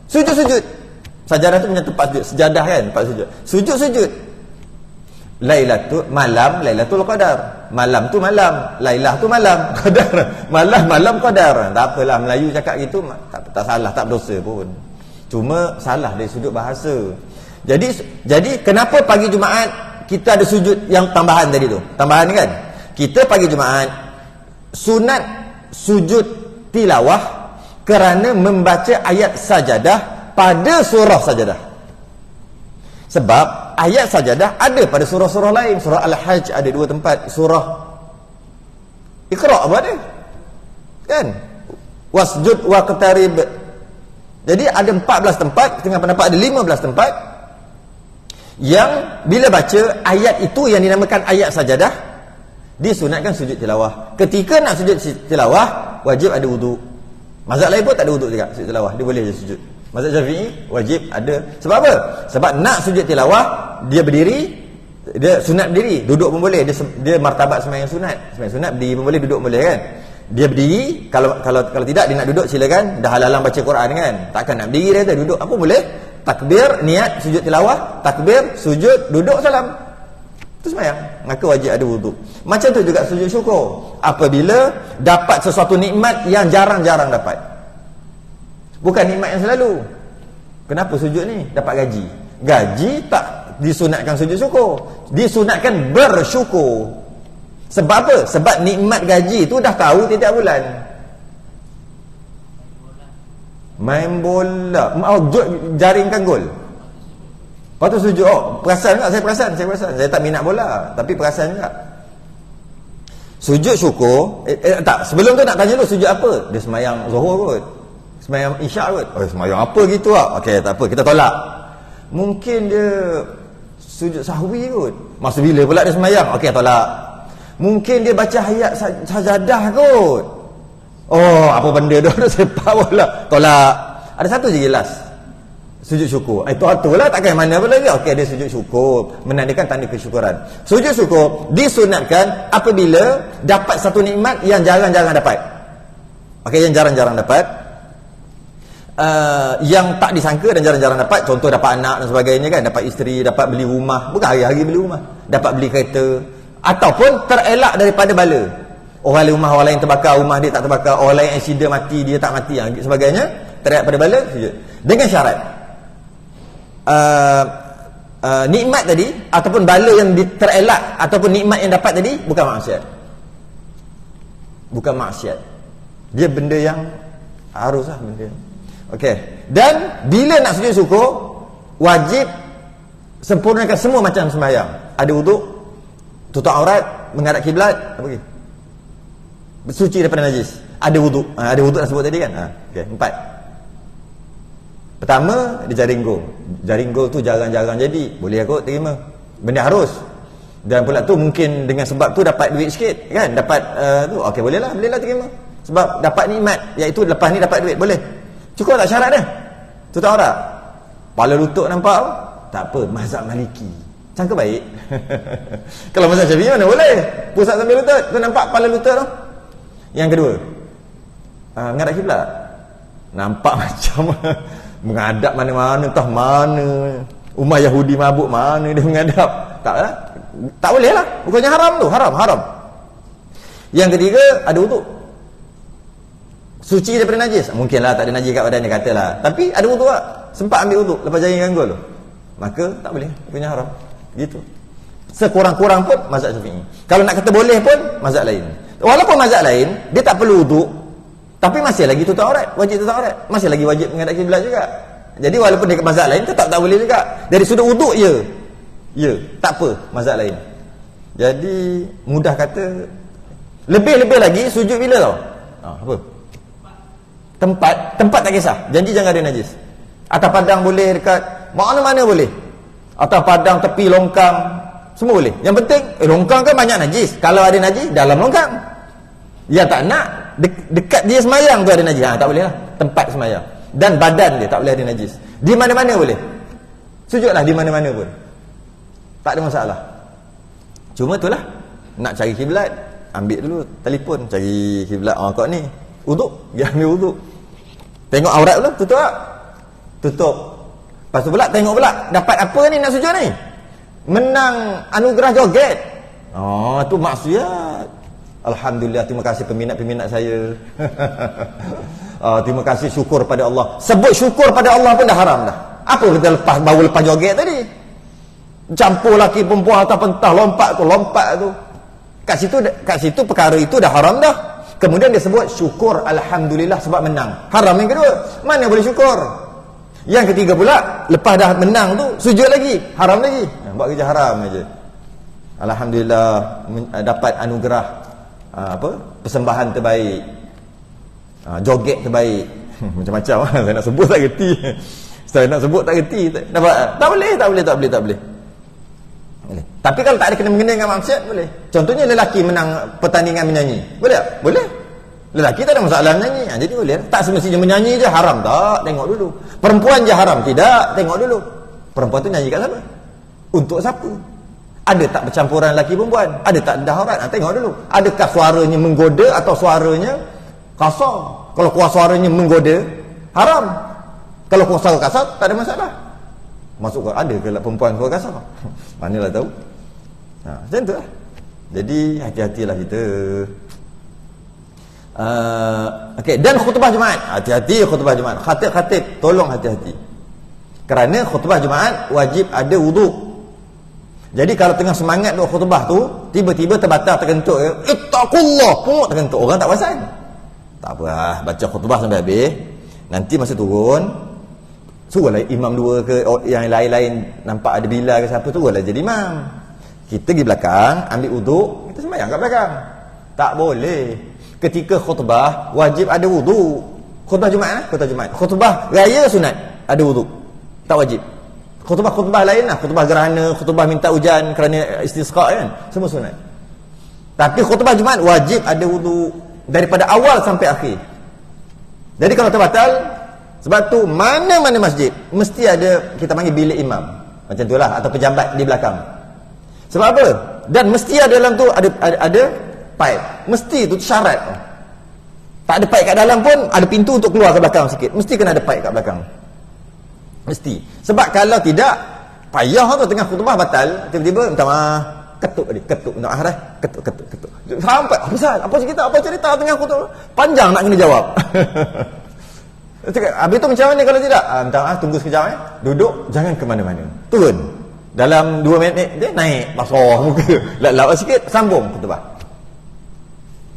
Sujud. Sajadah tu punya tempat sujud. Sejadah kan, tempat sujud. Sujud. Lailatul Qadar. Malam tu malam, Lailah tu malam, Qadar. Malam Qadar. Tak apalah, Melayu cakap gitu tak salah, tak berdosa pun. Cuma salah dari sudut bahasa. Jadi kenapa pagi Jumaat kita ada sujud yang tambahan tadi tu? Tambahan kan? Kita pagi Jumaat sunat sujud tilawah kerana membaca ayat sajadah pada surah sajadah. Sebab ayat sajadah ada pada surah-surah lain. Surah Al-Hajj ada 2 tempat, surah Iqra apa ada? Kan? Wasjud waqtarib. Jadi ada 14 tempat, setengah pendapat ada 15 tempat yang bila baca ayat itu yang dinamakan ayat sajadah, disunatkan sujud tilawah. Ketika nak sujud tilawah, wajib ada wuduk. Mazhab lain pun tak ada wuduk juga sujud tilawah, dia boleh je sujud. Mazhab Syafi'i wajib ada. Sebab apa? Sebab nak sujud tilawah, dia berdiri, dia sunat berdiri, duduk pun boleh. Dia martabat sembahyang sunat. Sembahyang sunat berdiri pun boleh, duduk pun boleh kan. Dia berdiri, kalau tidak dia nak duduk silakan, dah halalang baca Quran kan. Takkan nak berdiri dia kata duduk, apa boleh? Takbir, niat sujud tilawah, takbir, sujud, duduk, salam. Itu sembahyang. Maka wajib ada wuduk. Macam tu juga sujud syukur. Apabila dapat sesuatu nikmat yang jarang-jarang dapat. Bukan nikmat yang selalu. Kenapa sujud ni? Dapat gaji. Gaji tak disunatkan sujud syukur. Disunatkan bersyukur. Sebab apa? Sebab nikmat gaji tu dah tahu tiap bulan. Main bola, jaringkan gol. Lepas tu sujud. Perasan tak? Saya perasan. Saya tak minat bola, tapi perasan tak? Sujud syukur. Tak, sebelum tu nak tanya lu sujud apa? Dia semayang Zuhur kot, semayang Isyak kot. Semayang apa gitu lah. Okey, tak apa, kita tolak. Mungkin dia sujud sahwi kot. Masa bila pula dia semayang? Okey, tolak. Mungkin dia baca ayat sajadah kot. Apa benda dah sepak bola. Tolak. Ada satu je jelas, sujud syukur. Itu lah, takkan mana pun lagi. Okey, dia sujud syukur, menandakan tanda kesyukuran. Sujud syukur disunatkan apabila dapat satu nikmat yang jarang-jarang dapat. Okey, yang jarang-jarang dapat, yang tak disangka dan jarang-jarang dapat. Contoh dapat anak dan sebagainya kan, dapat isteri, dapat beli rumah. Bukan hari-hari beli rumah, dapat beli kereta, ataupun terelak daripada bala. Orang rumah orang lain terbakar, rumah dia tak terbakar. Orang lain accident mati, dia tak mati, sebagainya. Terelak pada bala, sujud. Dengan syarat nikmat tadi ataupun bala yang terelak ataupun nikmat yang dapat tadi bukan maksiat. Dia benda yang harus lah, benda. Okey. Dan bila nak sujud syukur, wajib sempurnakan semua macam sembahyang. Ada wuduk, tutup aurat, menghadap kiblat, apa lagi? Bersuci daripada najis. Ada wuduk. Ada wuduk dah sebut tadi kan? Okey, 4. Pertama, dia jaring gol. Jaring gol tu jarang-jarang jadi. Boleh aku terima. Benda harus. Dan pula tu mungkin dengan sebab tu dapat duit sikit kan? Dapat tu. Okey, boleh lah terima. Sebab dapat nikmat, iaitu lepas ni dapat duit, boleh. Cukup tak syarat dia? Tutup aurat. Kepala lutut nampak? Tak apa, mazhab Maliki. Sangka baik. Kalau mazhab Syafi'i mana boleh? Pusat sambil lutut. Tu nampak kepala lutut tu. Yang kedua, menghadap kiblat. Nampak macam menghadap mana-mana, entah mana. Umat Yahudi mabuk mana dia menghadap. Tak boleh lah. Bukannya haram tu, haram. Yang ketiga, ada wuduk. Suci daripada najis. Mungkinlah tak ada najis kat badan dia, katalah. Tapi ada wuduk tak? Sempat ambil wuduk lepas jaring ganggol tu. Maka tak boleh, punya haram. Gitu. Sekurang-kurang pun mazhab Syafi'i. Kalau nak kata boleh pun mazhab lain. Walaupun mazhab lain, dia tak perlu wuduk, tapi masih lagi tutup aurat, wajib tutup aurat, masih lagi wajib menghadap kiblat juga. Jadi walaupun dekat mazhab lain tetap tak boleh juga. Dari sudut wuduk ya, tak apa mazhab lain. Jadi mudah kata, lebih-lebih lagi sujud bila tau? Apa? Tempat tak kisah. Janji jangan ada najis. Atas padang boleh, dekat mana-mana boleh. Atas padang, tepi, longkang, semua boleh. Yang penting, longkang kan banyak najis. Kalau ada najis, dalam longkang. Dia tak nak, dekat dia semayang tu ada najis. Tak boleh lah. Tempat semayang. Dan badan dia tak boleh ada najis. Di mana-mana boleh. Sujudlah di mana-mana pun. Tak ada masalah. Cuma itulah, nak cari kiblat, ambil dulu telefon, cari kiblat. Kau ni, uduk. Dia ambil uduk. Tengok aurat dulu, tutup tak? Tutup. Lepas tu pula, tengok pula, dapat apa ni nak sujud ni? Menang anugerah joget. Tu maksiat. Alhamdulillah, terima kasih peminat-peminat saya. Terima kasih, syukur pada Allah. Sebut syukur pada Allah pun dah haram dah. Apa kita baru lepas joget tadi? Campur laki perempuan atas pentah, lompat tu. Kat situ perkara itu dah haram dah. Kemudian dia sebut syukur alhamdulillah sebab menang. Haram yang kedua. Mana boleh syukur? Yang ketiga pula, lepas dah menang tu sujud lagi, haram lagi. Buat kerja haram aja. Alhamdulillah dapat anugerah persembahan terbaik. Joget terbaik. Macam-macam saya nak sebut tak reti. Saya nak sebut tak reti. Tak boleh. Tapi kalau tak ada kena-mengena dengan maksiat, boleh. Contohnya lelaki menang pertandingan menyanyi, boleh tak? Boleh. Lelaki tak ada masalah menyanyi, jadi boleh. Tak semestinya menyanyi je haram, tak, tengok dulu. Perempuan je haram, tidak, tengok dulu. Perempuan tu nyanyi kat siapa? Untuk siapa? Ada tak percampuran lelaki perempuan? Ada tak daharat? Tengok dulu. Adakah suaranya menggoda atau suaranya kasar? Kalau suaranya menggoda, haram. Kalau suara kasar, tak ada masalah. Masuk ke ada ke perempuan suara kasar? Manalah tahu. Macam tu lah. Jadi hati-hatilah kita. Okey, dan khutbah Jumaat, hati-hati khutbah Jumaat. Khatib tolong hati-hati. Kerana khutbah Jumaat wajib ada wuduk. Jadi kalau tengah semangat duk khutbah tu, tiba-tiba terbatal terkentut, ittaqullah, terkentut, orang tak perasan. Tak apa, baca khutbah sampai habis. Nanti masa turun, suruhlah imam dua ke yang lain-lain nampak ada bila ke siapa, suruhlah jadi imam. Kita pergi belakang, ambil wuduk, kita sembahyang kat belakang. Tak boleh. Ketika khutbah wajib ada wuduk. Khutbah Jumaat, khutbah Jumaat. Khutbah raya sunat ada wuduk. Tak wajib. Khutbah lain lah, khutbah gerhana, khutbah minta hujan kerana istisqa kan, semua sunat. Tapi khutbah Jumaat wajib ada wuduk daripada awal sampai akhir. Jadi kalau terbatal, sebab tu mana-mana masjid mesti ada, kita panggil bilik imam. Macam itulah, atau pejabat di belakang. Sebab apa? Dan mesti ada dalam tu ada pipe. Mesti tu syarat. Tak ada pipe kat dalam pun ada pintu untuk keluar ke belakang sikit. Mesti kena ada pipe kat belakang. Mesti. Sebab kalau tidak, payah tu tengah khutbah batal, tiba-tiba minta maaf, ketuk minta maaf dah. Ketuk. Sampai apa cerita tengah khutbah? Panjang nak kena jawab. Habis tu macam mana kalau tidak? Minta maaf, tunggu sekejap duduk, jangan ke mana-mana. Turun. Dalam 2 minit dia naik, basah muka. Lap-lap sikit, sambung khutbah.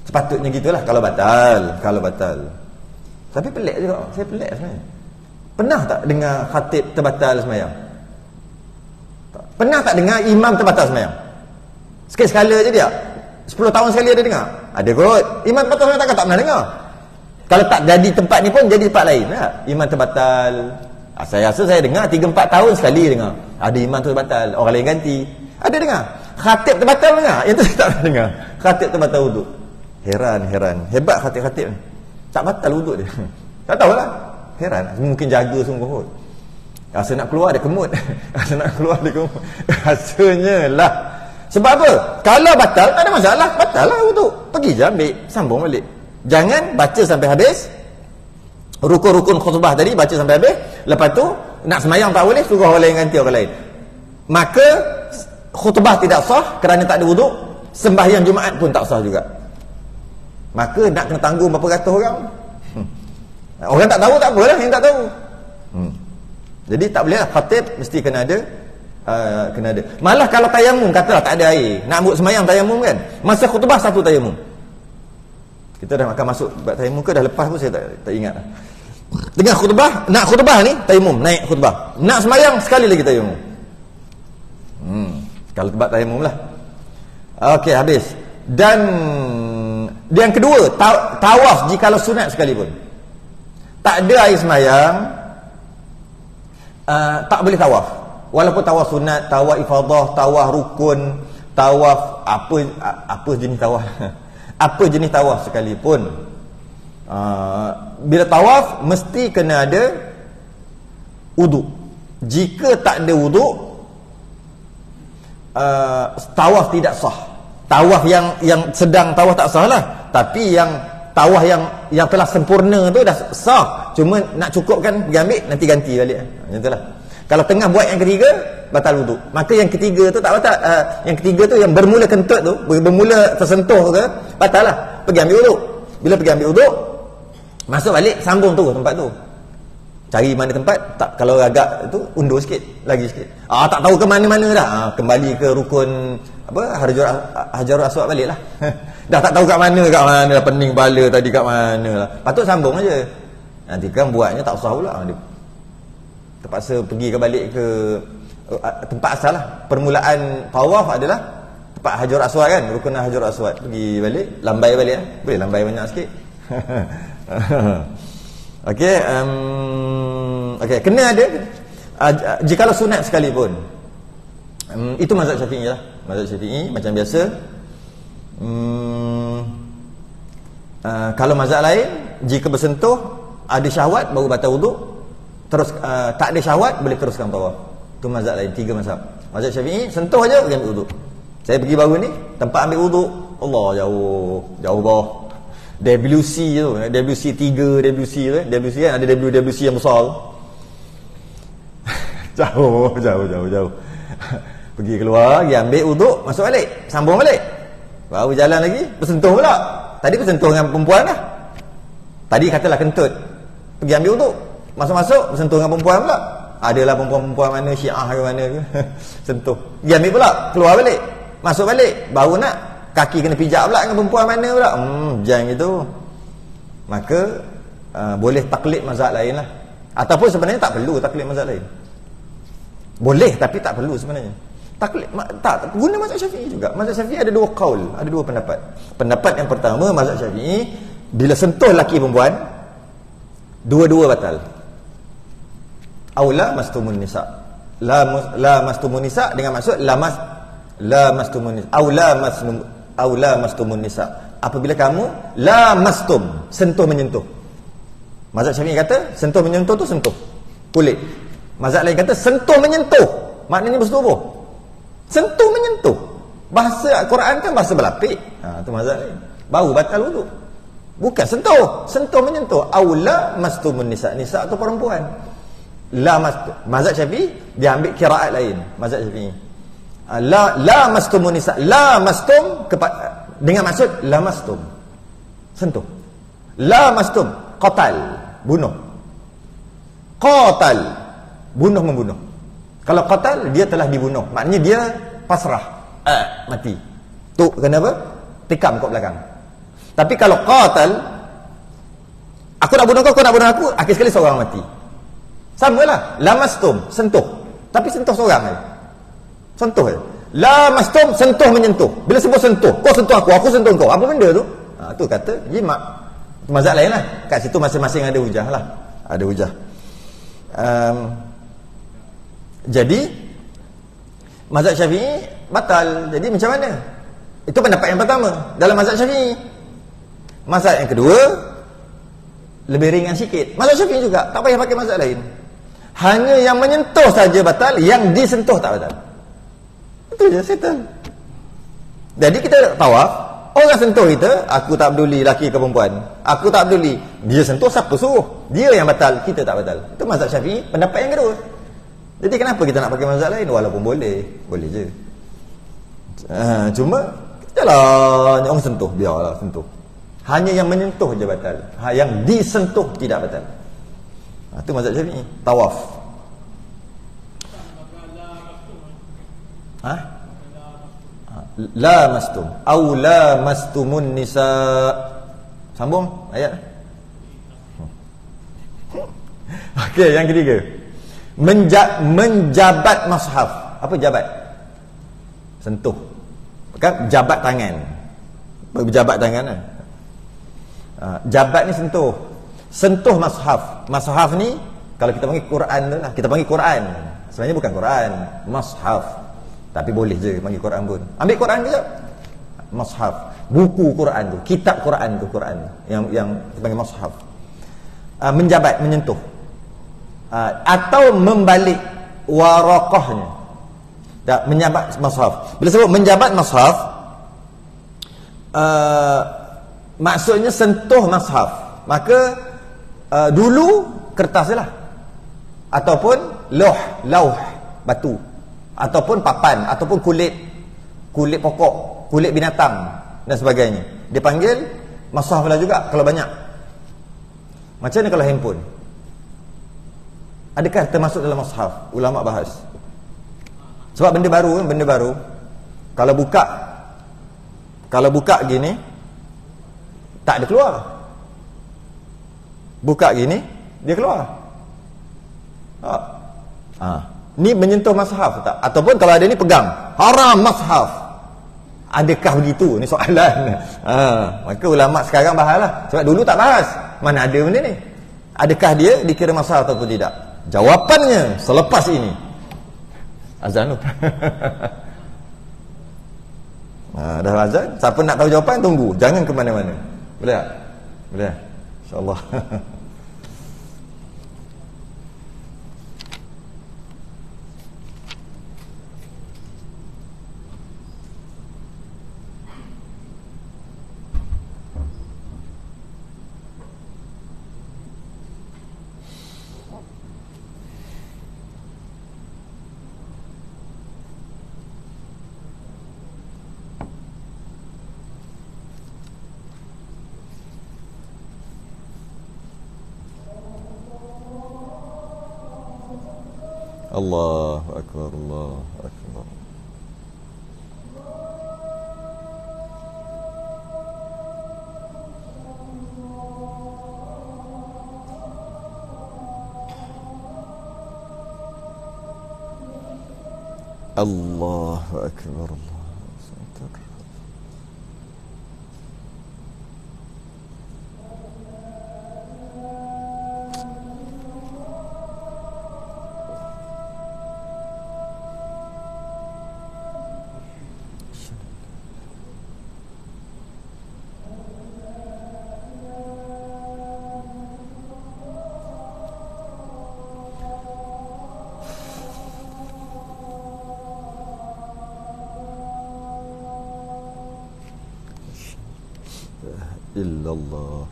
Sepatutnya gitulah kalau batal. Tapi pelik juga, saya pelik sebenarnya. Pernah tak dengar khatib terbatal sembahyang? Pernah tak dengar imam terbatal sembahyang? Sekali-sekala je dia. 10 tahun sekali ada dengar? Ada kot. Imam terbatal sembahyang tak pernah dengar. Kalau tak jadi tempat ni pun jadi tempat lain lah. Imam terbatal. Saya rasa saya dengar 3-4 tahun sekali dengar. Ada imam terbatal, orang lain ganti. Ada dengar. Khatib terbatal dengar? Yang tu saya tak pernah dengar. Khatib terbatal wuduk. Heran. Hebat khatib-khatib ni. Tak batal wuduk dia. Tak tahulah. Heran. Mungkin jaga sungguh kot. Rasa nak keluar ada kemut. Rasanya lah. Sebab apa? Kalau batal tak ada masalah. Batal lah wuduk. Pergi je ambil, sambung balik. Jangan baca sampai habis. Rukun-rukun khutbah tadi baca sampai habis. Lepas tu nak semayang tak boleh, suruh orang lain ganti orang lain. Maka khutbah tidak sah kerana tak ada wuduk. Sembahyang Jumaat pun tak sah juga. Maka nak kena tanggung berapa ratus orang. Orang tak tahu tak apalah, yang tak tahu. Jadi tak boleh lah, khatib mesti kena ada. Malah kalau tayamum, katalah tak ada air, nak buat semayang tayamum kan, masa khutbah satu tayamum. Kita dah makan masuk bab tayamum ke dah lepas pun saya tak ingat dah. Tengah khutbah, nak khutbah ni tayamum, naik khutbah. Nak sembahyang sekali lagi tayamum. Kalau bab tayamum lah. Okey, habis. Dan yang kedua, tawaf jikalau sunat sekalipun. Tak ada air sembahyang, tak boleh tawaf. Walaupun tawaf sunat, tawaf ifadah, tawaf rukun, tawaf apa jenis tawaf apa jenis tawaf sekalipun, bila tawaf mesti kena ada wuduk. Jika tak ada wuduk, tawaf tidak sah. Tawaf yang sedang tawaf tak sah lah, tapi yang tawaf yang telah sempurna tu dah sah, cuma nak cukupkan pergi ambil, nanti ganti balik. Macam itulah. Kalau tengah buat yang ketiga, batal wuduk. Maka yang ketiga tu tak batal. Yang ketiga tu yang bermula kentut tu, bermula tersentuh ke, batal lah. Pergi ambil wuduk. Bila pergi ambil wuduk, masuk balik, sambung tu tempat tu. Cari mana tempat, tak, kalau agak tu undur sikit, lagi sikit. Tak tahu ke mana-mana dah. Kembali ke rukun apa, Hajarul Aswad balik lah. Dah tak tahu kat mana dah, pening kepala tadi kat mana lah. Patut sambung aja. Nanti kan buatnya tak usah pula. Dia terpaksa pergi ke balik ke tempat asal lah. Permulaan tawaf adalah tempat Hajarul Aswad kan, rukun Hajarul Aswad. Pergi balik, lambai balik lah. Boleh lambai banyak sikit. Okey, kena ada jikalau sunat sekalipun. Itu mazhab Syafi'i lah. Mazhab Syafi'i macam biasa. Kalau mazhab lain, jika bersentuh ada syahwat baru batal wuduk. Terus tak ada syahwat boleh teruskan tawaf. Itu mazhab lain, 3 mazhab. Mazhab Syafi'i sentuh aja pergi ambil wuduk. Saya pergi baru ni tempat ambil wuduk, Allah jauh bawah. WC tu, WC 3, WC tu, WC kan ada WC yang besar. jauh. Pergi keluar, pergi ambil wuduk, masuk balik, sambung balik. Baru jalan lagi, bersentuh pula. Tadi bersentuh dengan perempuan dah. Tadi katalah kentut. Pergi ambil wuduk, masuk-masuk bersentuh dengan perempuan pula. Adalah perempuan mana, Syiah ke mana ke. Sentuh. Pergi ambil pula, keluar balik. Masuk balik, baru nak kaki kena pijak pula dengan perempuan mana pula. Jangan gitu. Maka boleh taklid mazhab lain lah. Ataupun sebenarnya tak perlu taklid mazhab lain. Boleh tapi tak perlu sebenarnya. Taklid tak guna mazhab Syafi'i juga. Mazhab Syafi'i ada 2 qaul, ada 2 pendapat. Pendapat yang pertama, mazhab Syafi'i bila sentuh laki perempuan dua-dua batal. Aula mastumun nisa. La mastumun nisa dengan maksud la mastumun nisa. Aula mastumun nisa. Apabila kamu la mastum, sentuh menyentuh. Mazhab Syafi'i kata sentuh menyentuh tu sentuh kulit. Mazhab lain kata sentuh menyentuh. Maknanya bersentuh apa? Sentuh menyentuh. Bahasa Quran kan bahasa berlapik. Tu mazhab lain. Baru batal wuduk. Bukan sentuh menyentuh. Aula mastumun nisa. Nisa tu perempuan. La mastum. Mazhab Syafi'i dia ambil qiraat lain. Mazhab Syafi'i. La mastumun nisa. La mastum dengan maksud la mastum. Sentuh. La mastum qatal, bunuh. Qatal, bunuh membunuh. Kalau qatal dia telah dibunuh. Maknanya dia pasrah. Mati. Tu kenapa? Tikam kat belakang. Tapi kalau qatal, aku nak bunuh kau nak bunuh aku, akhir sekali seorang mati. Samalah, lamastum, sentuh. Tapi sentuh seorang je. Sentuh je. Lamastum, sentuh menyentuh. Bila sebut sentuh, kau sentuh aku sentuh kau. Apa benda tu? Tu kata jimat. Mazhab lain lah. Kat situ masing-masing ada hujah lah. Ada hujah. Jadi mazhab Syafi'i batal. Jadi macam mana? Itu pendapat yang pertama dalam mazhab Syafi'i. Mazhab yang kedua lebih ringan sikit. Mazhab Syafi'i juga tak payah pakai mazhab lain. Hanya yang menyentuh saja batal, yang disentuh tak batal. Itu je, settle. Jadi kita tawaf, orang sentuh kita, aku tak peduli laki ke perempuan, aku tak peduli. Dia sentuh, siapa suruh? Dia yang batal, kita tak batal. Itu mazhab Syafi'i, pendapat yang kedua. Jadi kenapa kita nak pakai mazhab lain? Walaupun boleh je. Cuma yalah, orang sentuh, biarlah sentuh. Hanya yang menyentuh je batal. Yang disentuh tidak batal. Itu mazhab Syafi'i. Tawaf. La mastum. Au la mastumun nisa. Sambung ayat. Okey, yang ketiga. Menjabat mushaf. Apa jabat? Sentuh. Kan jabat tangan. Berjabat tangan kan? Jabat ni sentuh. Sentuh mushaf. Mushaf ni kalau kita panggil Quran tu lah, kita panggil Quran. Sebenarnya bukan Quran, mushaf. Tapi boleh je panggil Quran pun. Ambil Quran kejap. Mushaf. Buku Quran tu, kitab Quran tu, Quran yang kita panggil mushaf. Menjabat, menyentuh. Atau membalik waraqahnya. Tak, menjabat mushaf. Bila sebut menjabat mushaf, maksudnya sentuh mushaf. Maka dulu kertas je lah, ataupun lauh batu, ataupun papan, ataupun kulit pokok, kulit binatang dan sebagainya. Dia panggil mushaf lah juga kalau banyak. Macam ni kalau handphone, adakah termasuk dalam mushaf? Ulama bahas. Sebab benda baru kalau buka gini tak ada keluar. Buka gini dia keluar. Ni menyentuh mushaf tak? Ataupun kalau ada ni pegang, haram mushaf. Adakah begitu? Ni soalan. Maka ulama sekarang bahaslah. Sebab dulu tak bahas. Mana ada benda ni? Adakah dia dikira mushaf ataupun tidak? Jawapannya selepas ini. Azan tu. Dah azan. Siapa nak tahu jawapan, tunggu. Jangan ke mana-mana. Boleh tak? Boleh? InsyaAllah. Allahu Akbar, Allahu Akbar. Allahu Akbar, Allahu Akbar. Illallah.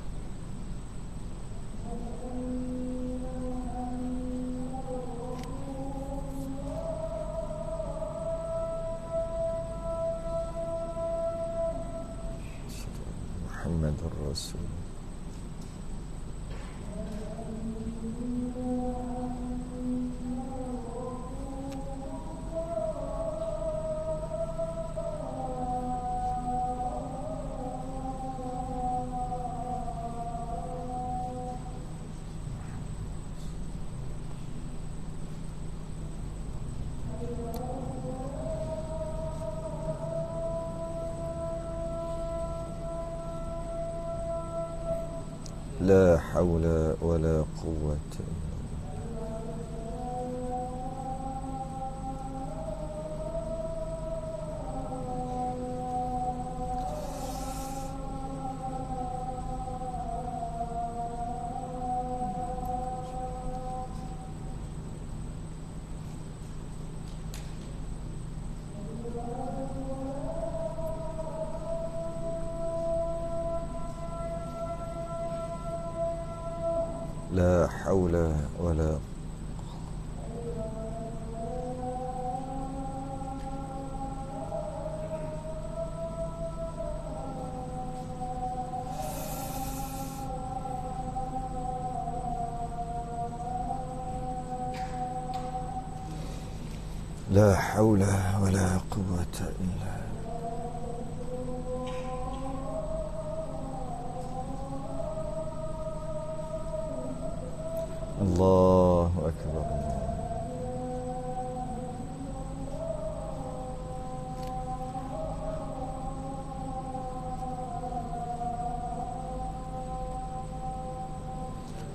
Muhammadur Rasul. لا حول ولا قوة إلا لا حول ولا لا حول ولا قوة إلا Allahu Akbar.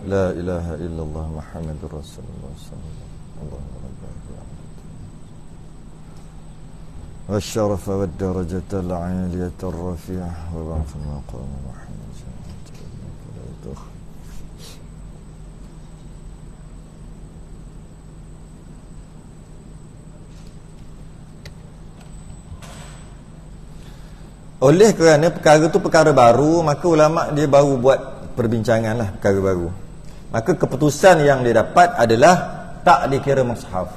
La ilaha illallah Muhammadur Rasulullah sallallahu alaihi wasallam. Wa syarafa wa darajata al-'aliyata ar-rafi'ah wa ba'atha al-maqam Muhammad sallallahu. Oleh kerana perkara tu perkara baru, maka ulama dia baru buat perbincangan lah perkara baru. Maka keputusan yang dia dapat adalah tak dikira mushaf.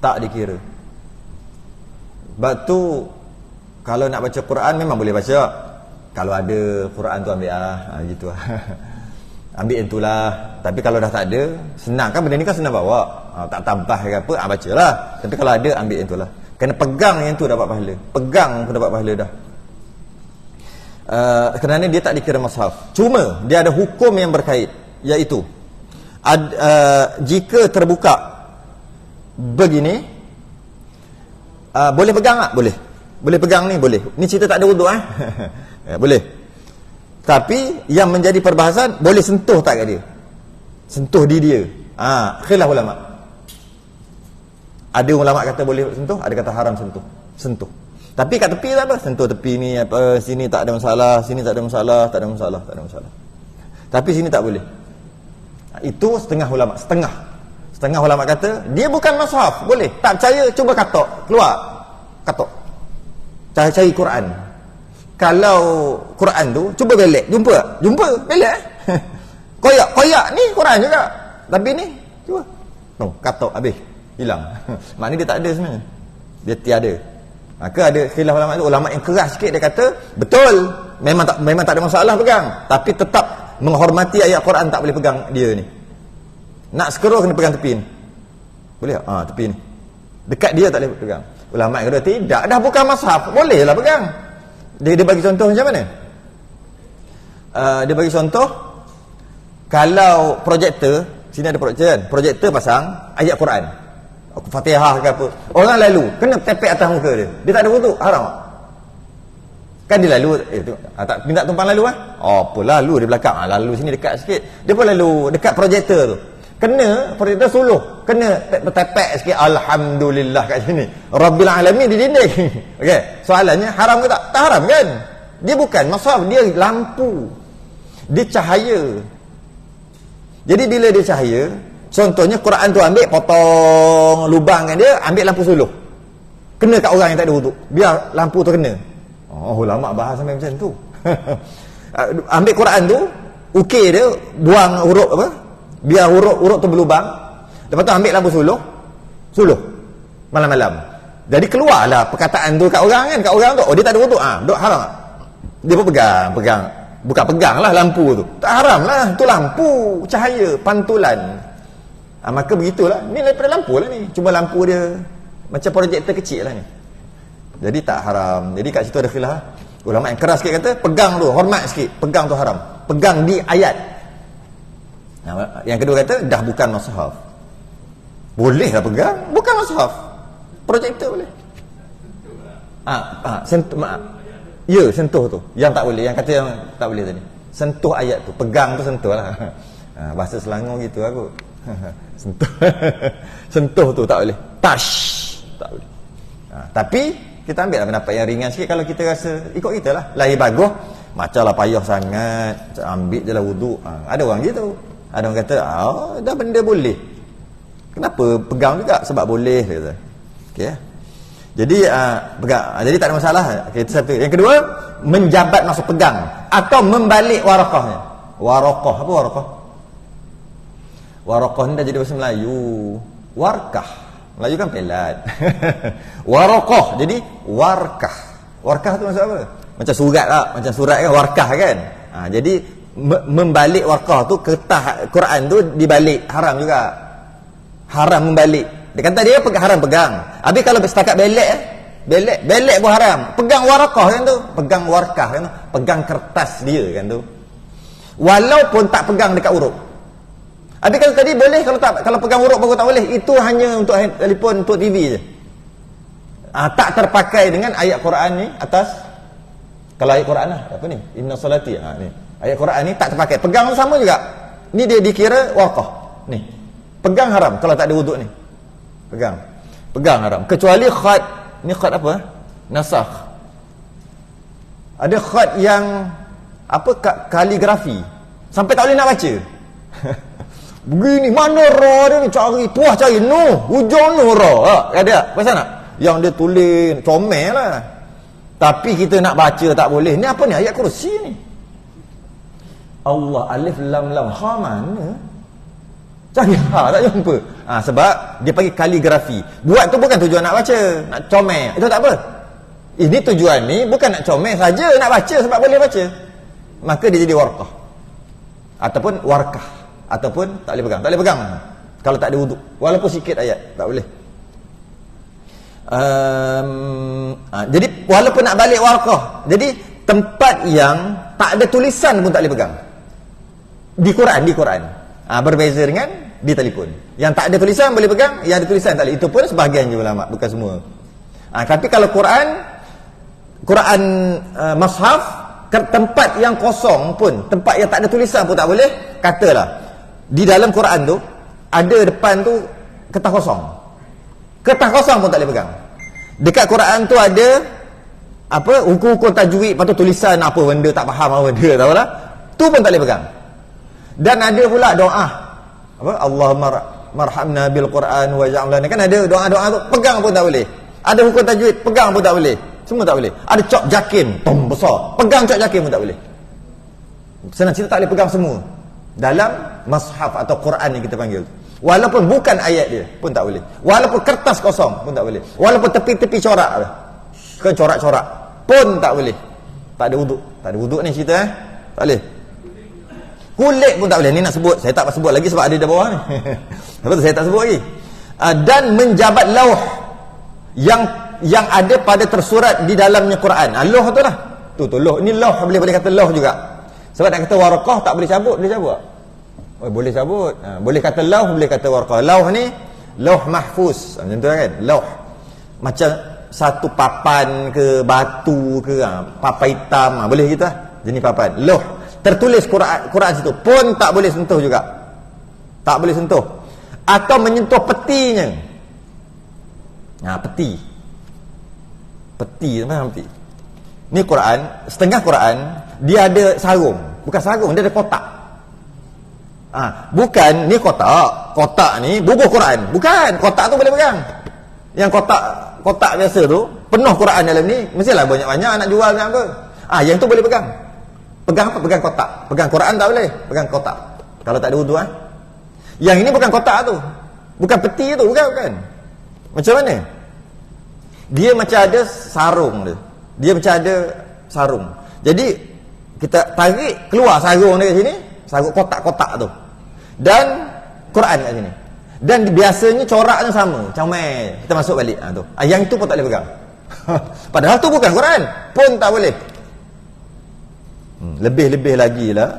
Tak dikira. Sebab tu kalau nak baca Quran memang boleh baca. Kalau ada Quran tu ambil gitu lah. Ambil yang tu lah. Tapi kalau dah tak ada, senang kan, benda ni kan senang bawa. Tak tambah ke apa, bacalah. Tapi kalau ada, ambil yang tu lah. Kena pegang yang tu dapat pahala. Pegang pun dapat pahala dah. Kerana dia tak dikira mushaf. Cuma dia ada hukum yang berkait, iaitu jika terbuka begini, boleh pegang tak? Boleh. Boleh pegang ni, boleh. Ni cerita tak ada wuduk ya, boleh. Tapi yang menjadi perbahasan, boleh sentuh tak kat dia? Sentuh di dia. Khilaf ulama. Ada ulama kata boleh sentuh, ada kata haram sentuh. Sentuh. Tapi kat tepi tak apa, sentuh tepi ni apa, sini tak ada masalah, sini tak ada masalah, tak ada masalah, tak ada masalah. Tapi sini tak boleh. Itu setengah ulama, setengah. Setengah ulama kata dia bukan mushaf, boleh. Tak percaya, cuba katok, keluar. Katok. Cari Quran. Kalau Quran tu cuba belek, jumpa tak? Jumpa, belek koyak ni Quran juga. Tapi ni cuba. Katok habis, hilang. Maknanya dia tak ada sebenarnya. Dia tiada. Maka ada khilaf ulama tu, ulama yang keras sikit dia kata, betul, memang tak ada masalah pegang, tapi tetap menghormati ayat Quran, tak boleh pegang dia ni. Nak scroll kena pegang tepi ni. Boleh tak? Tepi ni. Dekat dia tak boleh pegang. Ulama yang kedua, tidak, dah bukan mushaf, bolehlah pegang. Dia bagi contoh macam mana? Dia bagi contoh, kalau projektor, sini ada projektor kan, projektor pasang ayat Quran, Fatihah ke apa, orang lalu kena tepek atas muka dia, dia tak ada wuduk, haram tak? Kan dia lalu, tak minta tumpang lalu apa lalu di belakang, lalu sini dekat sikit, dia pun lalu dekat projektor tu, kena projektor suluh, kena tepek sikit, alhamdulillah kat sini, Rabbil Alamin di dinding. Okey, soalannya haram ke tak? Tak haram kan? Dia bukan mushaf, dia lampu, dia cahaya. Jadi bila dia cahaya, contohnya Quran tu ambil, potong lubang kan dia, ambil lampu suluh, kena kat orang yang tak ada wuduk, biar lampu tu kena. Ulama bahas sampai macam tu. Ambil Quran tu, ukir dia, buang huruf apa, biar huruf tu berlubang, lepas tu ambil lampu suluh malam-malam, jadi keluarlah perkataan tu kat orang kan, kat orang tu, dia tak ada wuduk, duk haram tak? Dia pun pegang, bukan pegang lah lampu tu, tak haram lah, tu lampu cahaya pantulan. Maka begitulah, ni daripada lampu lah ni, cuma lampu dia macam projektor kecil lah ni, jadi tak haram. Jadi kat situ ada khilaf. Ulama yang keras sikit kata, pegang tu, hormat sikit, pegang tu haram, pegang di ayat. Yang kedua kata, dah bukan mushaf, boleh lah pegang, bukan mushaf, projektor boleh. Ya, sentuh tu yang tak boleh, yang kata yang tak boleh tadi, sentuh ayat tu, pegang tu sentuh lah. Bahasa Selangor gitu aku. Sentuh tu tak boleh, touch tak boleh. Tapi kita ambil lah pendapat yang ringan sikit. Kalau kita rasa, ikut kita lah, lahir bagus, macam lah payah sangat, ambil je lah wuduk. Ada orang gitu, ada orang kata dah benda boleh, kenapa pegang juga? Sebab boleh, kata. Okay. Jadi pegang, jadi tak ada masalah. Okay, itu satu. Yang kedua, menjabat maksud pegang atau membalik warakahnya. Warakah, apa warakah? Warakah ni dah jadi bahasa Melayu. Warkah, Melayu kan pelat. Warakah jadi warkah. Warkah tu maksud apa? Macam surat lah, macam surat kan, warkah kan. Jadi membalik warkah tu, kertas Quran tu dibalik, haram juga. Haram membalik. Dia kata dia haram pegang. Habis kalau setakat belek pun haram. Pegang warakah kan tu, pegang warkah kan tu, pegang kertas dia kan tu. Walaupun tak pegang dekat huruf. Habis kalau tadi boleh, kalau pegang huruf baru tak boleh. Itu hanya untuk telefon, untuk TV je. Tak terpakai dengan ayat Quran ni atas. Kalau ayat Quran lah, apa ni? Inna salati. Ni. Ayat Quran ni tak terpakai. Pegang sama juga. Ni dia dikira warqah. Ni. Pegang haram kalau tak ada wuduk ni. Pegang haram. Kecuali khat. Ni khat apa? Nasakh. Ada khat yang apa, kaligrafi. Sampai tak boleh nak baca. Begini, mana ra dia ni, cari Nuh, hujung Nuh ra. Ada pasal tak? Yang dia tulis comel lah. Tapi kita nak baca tak boleh. Ni apa ni, ayat kursi ni? Allah alif lam lam ha mana? Cari tak jumpa. Sebab dia panggil kaligrafi. Buat tu bukan tujuan nak baca, nak comel. Itu tak apa. Ini tujuan ni bukan nak comel saja, nak baca sebab boleh baca. Maka dia jadi warqah. Ataupun warkah. Ataupun tak boleh pegang. Kalau tak ada wuduk. Walaupun sikit ayat, tak boleh. Jadi walaupun nak balik warqah, jadi tempat yang tak ada tulisan pun tak boleh pegang. Di Quran. Berbeza dengan di telefon. Yang tak ada tulisan boleh pegang, yang ada tulisan tak boleh. Itu pun sebahagian je ulama, bukan semua. Tapi kalau Quran mushaf, tempat yang kosong pun, tempat yang tak ada tulisan pun tak boleh. Katalah di dalam Quran tu ada depan tu kertas kosong pun tak boleh pegang. Dekat Quran tu ada apa, hukum-hukum tajwid, lepas tu tulisan apa benda tak faham apa benda, tahu lah, tu pun tak boleh pegang. Dan ada pula doa apa, Allahumma marhamna bil Quran waj'alna, kan ada doa-doa tu, pegang pun tak boleh. Ada hukum tajwid, pegang pun tak boleh. Semua tak boleh. Ada cok jakim tom besar, pegang cok jakim pun tak boleh. Senang cerita, tak boleh pegang semua dalam mushaf atau Quran yang kita panggil. Walaupun bukan ayat dia pun tak boleh. Walaupun kertas kosong pun tak boleh. Walaupun tepi-tepi corak ke corak-corak pun tak boleh. Tak ada wuduk. Tak ada wuduk ni cerita tak boleh. Kulit pun tak boleh. Ni nak sebut, saya tak sebut lagi sebab ada di bawah ni. Lepas tu saya tak sebut lagi. Dan menjabat lauh yang ada pada tersurat di dalamnya Quran. Lauh tu lah. Tu lauh. Ni lauh, boleh kata lauh juga. Sebab nak kata warqah tak boleh cabut, boleh cabut. Boleh cabut. Boleh kata lauh, boleh kata warqah. Lauh ni lauh mahfuz. Macam tu kan? Lauh. Macam satu papan ke batu ke papan hitam, boleh gitu lah. Jenis papan. Lauh. Tertulis Quran situ pun tak boleh sentuh juga. Tak boleh sentuh. Atau menyentuh petinya. Peti. Mana peti? Ni Quran, setengah Quran dia ada sarung. Bukan sarung, dia ada kotak. Bukan ni kotak ni bubuh Quran. Bukan, kotak tu boleh pegang. Yang kotak biasa tu penuh Quran dalam ni, mestilah banyak-banyak nak jual ke apa. Yang tu boleh pegang. Pegang apa? Pegang kotak. Pegang Quran tak boleh, pegang kotak. Kalau tak ada wudu Yang ini bukan kotak tu. Bukan peti tu, bukan. Macam mana? Dia macam ada sarung dia. Dia macam ada sarung. Jadi kita tarik keluar sarung dekat sini, sarung kotak-kotak tu. Dan Quran kat sini. Dan biasanya coraknya sama, comel. Kita masuk balik tu. Yang itu pun tak boleh pegang. Padahal tu bukan Quran, pun tak boleh. Lebih-lebih lagi lah.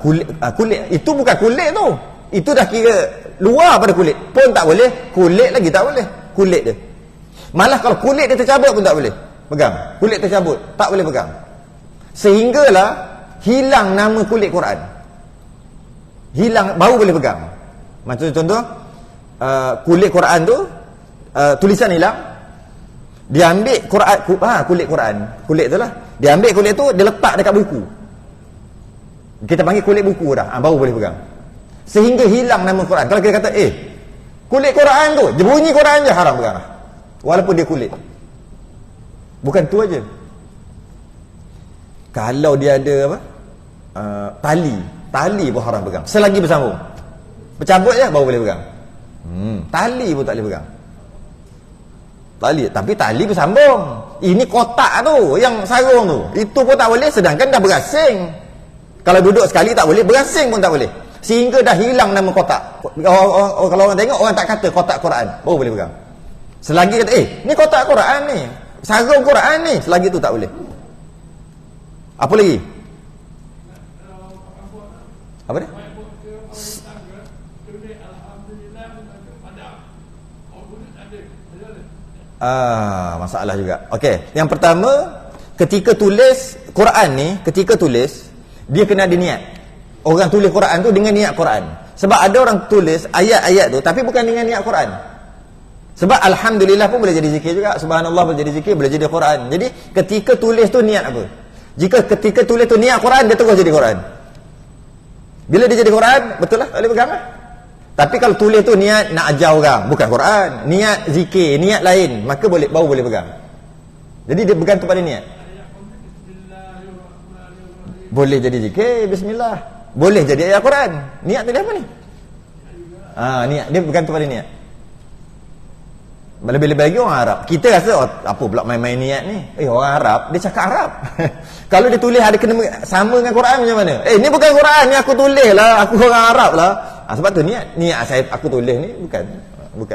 Kulit itu bukan kulit tu. Itu dah kira luar pada kulit, pun tak boleh. Kulit lagi tak boleh. Kulit dia. Malah kalau kulit dia tercabut pun tak boleh pegang. Kulit tercabut tak boleh pegang. Sehinggalah hilang nama kulit Quran. Hilang, baru boleh pegang. Macam contoh kulit Quran tu tulisan hilang. Dia ambil Quran, kulit Quran. Kulit tu lah. Dia ambil kulit tu, dia letak dekat buku. Kita panggil kulit buku dah. Baru boleh pegang. Sehingga hilang nama Quran. Kalau kita kata kulit Quran tu, dia bunyi Quran je, haram pegang lah. Walaupun dia kulit. Bukan tu aja. Kalau dia ada apa? Tali pun haram pegang. Selagi bersambung. Bercabut je baru boleh pegang. Tali pun tak boleh pegang. Tapi tali bersambung. Ini kotak tu, yang sarung tu. Itu pun tak boleh, sedangkan dah berasing. Kalau duduk sekali tak boleh, berasing pun tak boleh. Sehingga dah hilang nama kotak. Kalau orang tengok, orang tak kata kotak Quran, baru boleh pegang. Selagi kata ni kotak Quran ni, sarung Quran ni, selagi tu tak boleh. Apa lagi? Apa dia? Masalah juga. Okey, yang pertama, ketika tulis Quran ni, ketika tulis dia kena ada niat. Orang tulis Quran tu dengan niat Quran. Sebab ada orang tulis ayat-ayat tu tapi bukan dengan niat Quran. Sebab alhamdulillah pun boleh jadi zikir juga, subhanallah boleh jadi zikir, boleh jadi Quran. Jadi ketika tulis tu niat apa? Jika ketika tulis tu niat Quran, dia terus jadi Quran. Bila dia jadi Quran, betul lah, tak boleh pegang lah. Tapi kalau tulis tu niat nak ajar orang, bukan Quran, niat zikir, niat lain, maka baru boleh pegang. Jadi dia bergantung pada niat. Boleh jadi zikir, bismillah. Boleh jadi ayat Quran. Niat tu dia apa ni? Niat dia bergantung pada niat. Lebih-lebih lagi orang Arab. Kita rasa apa pula main-main niat ni? Orang Arab dia cakap Arab. Kalau dia tulis ada kena sama dengan Quran macam mana? Ni bukan Quran, ni aku tulis lah, aku orang Arab lah. Sebab tu niat aku tulis ni bukan.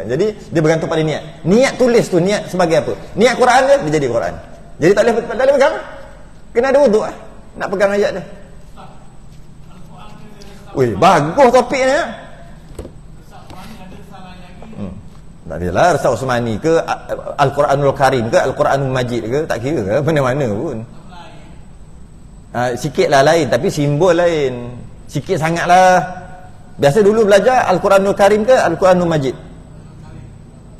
Jadi dia bergantung pada niat. Niat tulis tu niat sebagai apa? Niat Quran dia jadi Quran. Jadi tak boleh pegang. Kena ada wuduk lah nak pegang ayat dia. Bagus topik ni. Tak adalah Resah Osmani ke Al-Quranul Karim ke Al-Quranul Majid ke, tak kira ke mana-mana pun. Sikit lah lain, tapi simbol lain. Sikit sangat lah. Biasa dulu belajar Al-Quranul Karim ke Al-Quranul Majid?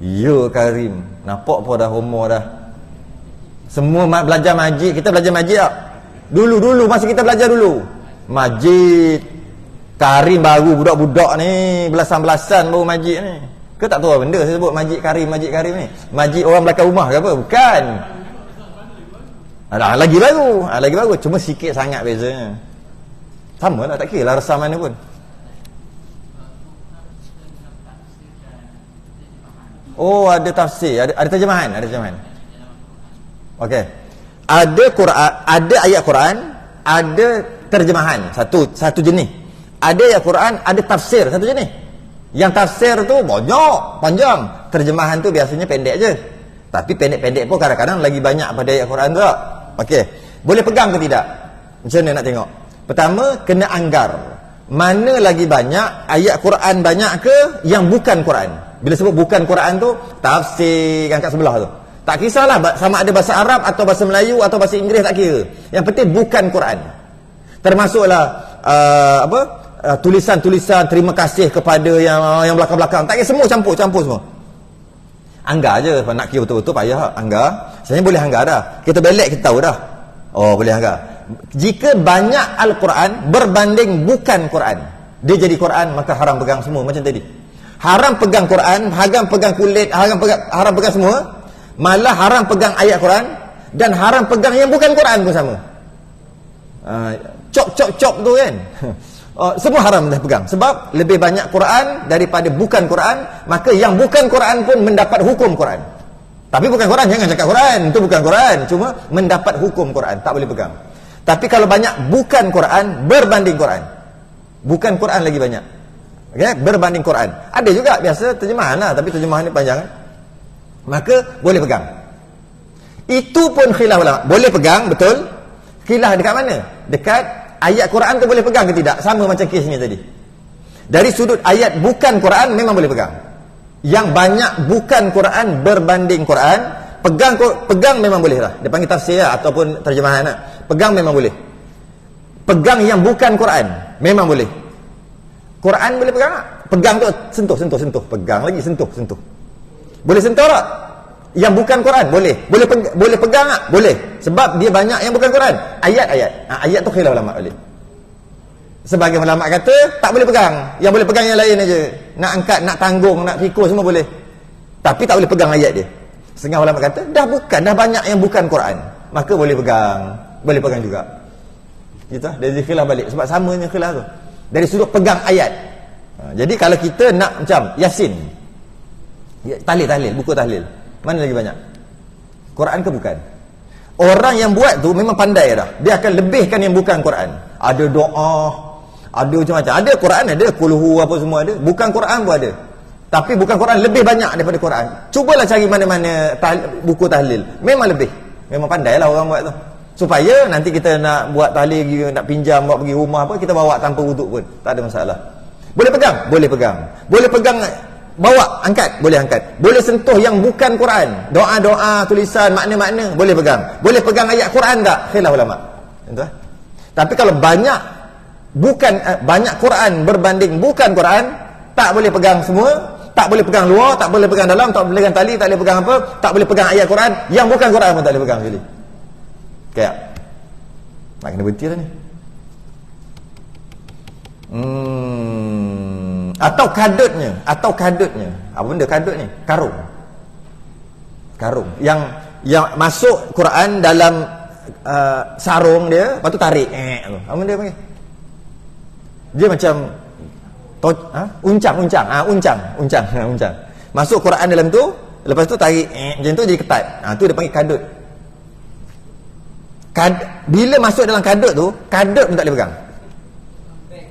Ya, Karim. Nampak pun dah umur dah. Semua belajar Majid. Kita belajar Majid tak? Dulu masa kita belajar dulu Majid. Karim baru budak-budak ni, belasan-belasan baru Majid ni. Ke tak tahu apa benda saya sebut Majid Karim ni? Majid orang belakang rumah ke apa? Bukan. Lagi baru. Cuma sikit sangat bezanya. Sama lah, tak kira lah resah mana pun. Ada tafsir, ada terjemahan. Okey. Ada Quran, ada ayat Quran, ada terjemahan, satu jenis. Ada ayat Quran, ada tafsir, satu jenis. Yang tafsir tu banyak, panjang. Terjemahan tu biasanya pendek je. Tapi pendek-pendek pun kadang-kadang lagi banyak pada ayat Quran tu tak? Okey. Boleh pegang ke tidak? Macam mana nak tengok? Pertama, kena anggar. Mana lagi banyak, ayat Quran banyak ke yang bukan Quran? Bila sebut bukan Quran tu, tafsir kan kat sebelah tu. Tak kisahlah sama ada bahasa Arab atau bahasa Melayu atau bahasa Inggeris, tak kira. Yang penting bukan Quran. Termasuklah tulisan-tulisan terima kasih kepada yang belakang-belakang. Tak kira, semua campur semua. Anggar je, nak kira betul-betul payah anggar. Sebenarnya boleh anggar dah. Kita belek kita tahu dah. Boleh anggar. Jika banyak Al-Quran berbanding bukan Quran, dia jadi Quran, maka haram pegang semua macam tadi. Haram pegang Quran, haram pegang kulit, haram pegang semua. Malah haram pegang ayat Quran dan haram pegang yang bukan Quran pun sama. Cop tu kan. Semua haram dah pegang. Sebab lebih banyak Quran daripada bukan Quran, maka yang bukan Quran pun mendapat hukum Quran. Tapi bukan Quran, jangan cakap Quran, itu bukan Quran, cuma mendapat hukum Quran, tak boleh pegang. Tapi kalau banyak bukan Quran berbanding Quran, bukan Quran lagi banyak, okay? Berbanding Quran. Ada juga biasa terjemahan lah, tapi terjemahan ni panjang kan? Maka boleh pegang. Itu pun khilaf ulama. Boleh pegang, betul. Khilaf dekat mana? Dekat ayat Quran tu boleh pegang ke tidak? Sama macam kes ni tadi. Dari sudut ayat bukan Quran memang boleh pegang. Yang banyak bukan Quran berbanding Quran, pegang memang boleh lah. Dia panggil tafsir lah, ataupun terjemahan lah. Pegang memang boleh. Pegang yang bukan Quran memang boleh. Quran boleh pegang tak? Pegang tu sentuh. Pegang lagi, sentuh. Boleh sentuh tak? Yang bukan Quran boleh. Boleh pegang tak? Boleh. Sebab dia banyak yang bukan Quran. Ayat-ayat. Ayat tu khilaf ulama balik. Sebagian ulama kata tak boleh pegang. Yang boleh pegang yang lain aja. Nak angkat, nak tanggung, nak pikul semua boleh. Tapi tak boleh pegang ayat dia. Setengah ulama kata dah banyak yang bukan Quran, maka boleh pegang. Boleh pegang juga. Gitu. Dari khilaf balik. Sebab samanya khilaf tu. Dari sudut pegang ayat. Jadi kalau kita nak macam Yasin, tahlil, buku tahlil, mana lagi banyak? Quran ke bukan? Orang yang buat tu memang pandai dah. Dia akan lebihkan yang bukan Quran. Ada doa, ada macam-macam. Ada Quran, ada kulhu apa semua ada. Bukan Quran pun ada. Tapi bukan Quran lebih banyak daripada Quran. Cubalah cari mana-mana buku tahlil. Memang lebih. Memang pandai lah orang buat tu. Supaya nanti kita nak buat tahlil, nak pinjam, bawa pergi rumah apa, kita bawa tanpa wuduk pun. Tak ada masalah. Boleh pegang? Boleh pegang. Boleh pegang bawa, angkat, boleh angkat. Boleh sentuh yang bukan Quran, doa-doa, tulisan, makna-makna, boleh pegang. Boleh pegang ayat Quran tak? Khilaf ulama. Entah. Tapi kalau banyak banyak Quran berbanding bukan Quran, tak boleh pegang semua, tak boleh pegang luar, tak boleh pegang dalam, tak boleh pegang tali, tak boleh pegang apa, tak boleh pegang ayat Quran, yang bukan Quran pun tak boleh pegang sekali. Kayak nak kena berhenti dah ni. Atau kadutnya. Apa benda kadut ni? Karung yang masuk Quran dalam sarung dia, lepas tu tarik apa benda panggil? Dia macam uncang. Masuk Quran dalam tu, lepas tu tarik macam tu jadi ketat. Tu dia panggil kadut. Bila masuk dalam kadut tu, kadut pun tak boleh pegang. Beg.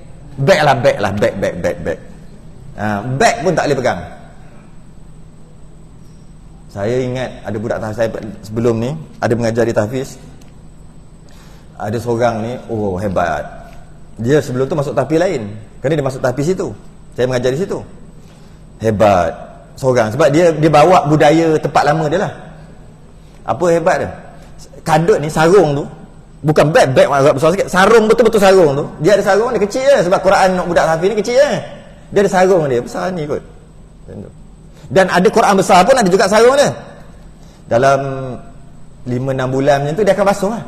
Beg pun tak boleh pegang. Saya ingat ada budak tahfiz saya sebelum ni, ada mengajar di tahfiz. Ada seorang ni, hebat. Dia sebelum tu masuk tahfiz lain. Kerana dia masuk tahfiz situ. Saya mengajar di situ. Hebat seorang sebab dia bawa budaya tempat lama dia lah. Apa hebat dia? Kadut ni, sarung tu, bukan beg agak besar sikit. Sarung betul-betul sarung tu. Dia ada sarung dia kecil je sebab Quran nak budak tahfiz ni kecil je. Dia ada sarung dia besar ni kot. Dan ada Quran besar pun ada juga sarung dia. Dalam 5-6 bulan macam tu dia akan basuh lah.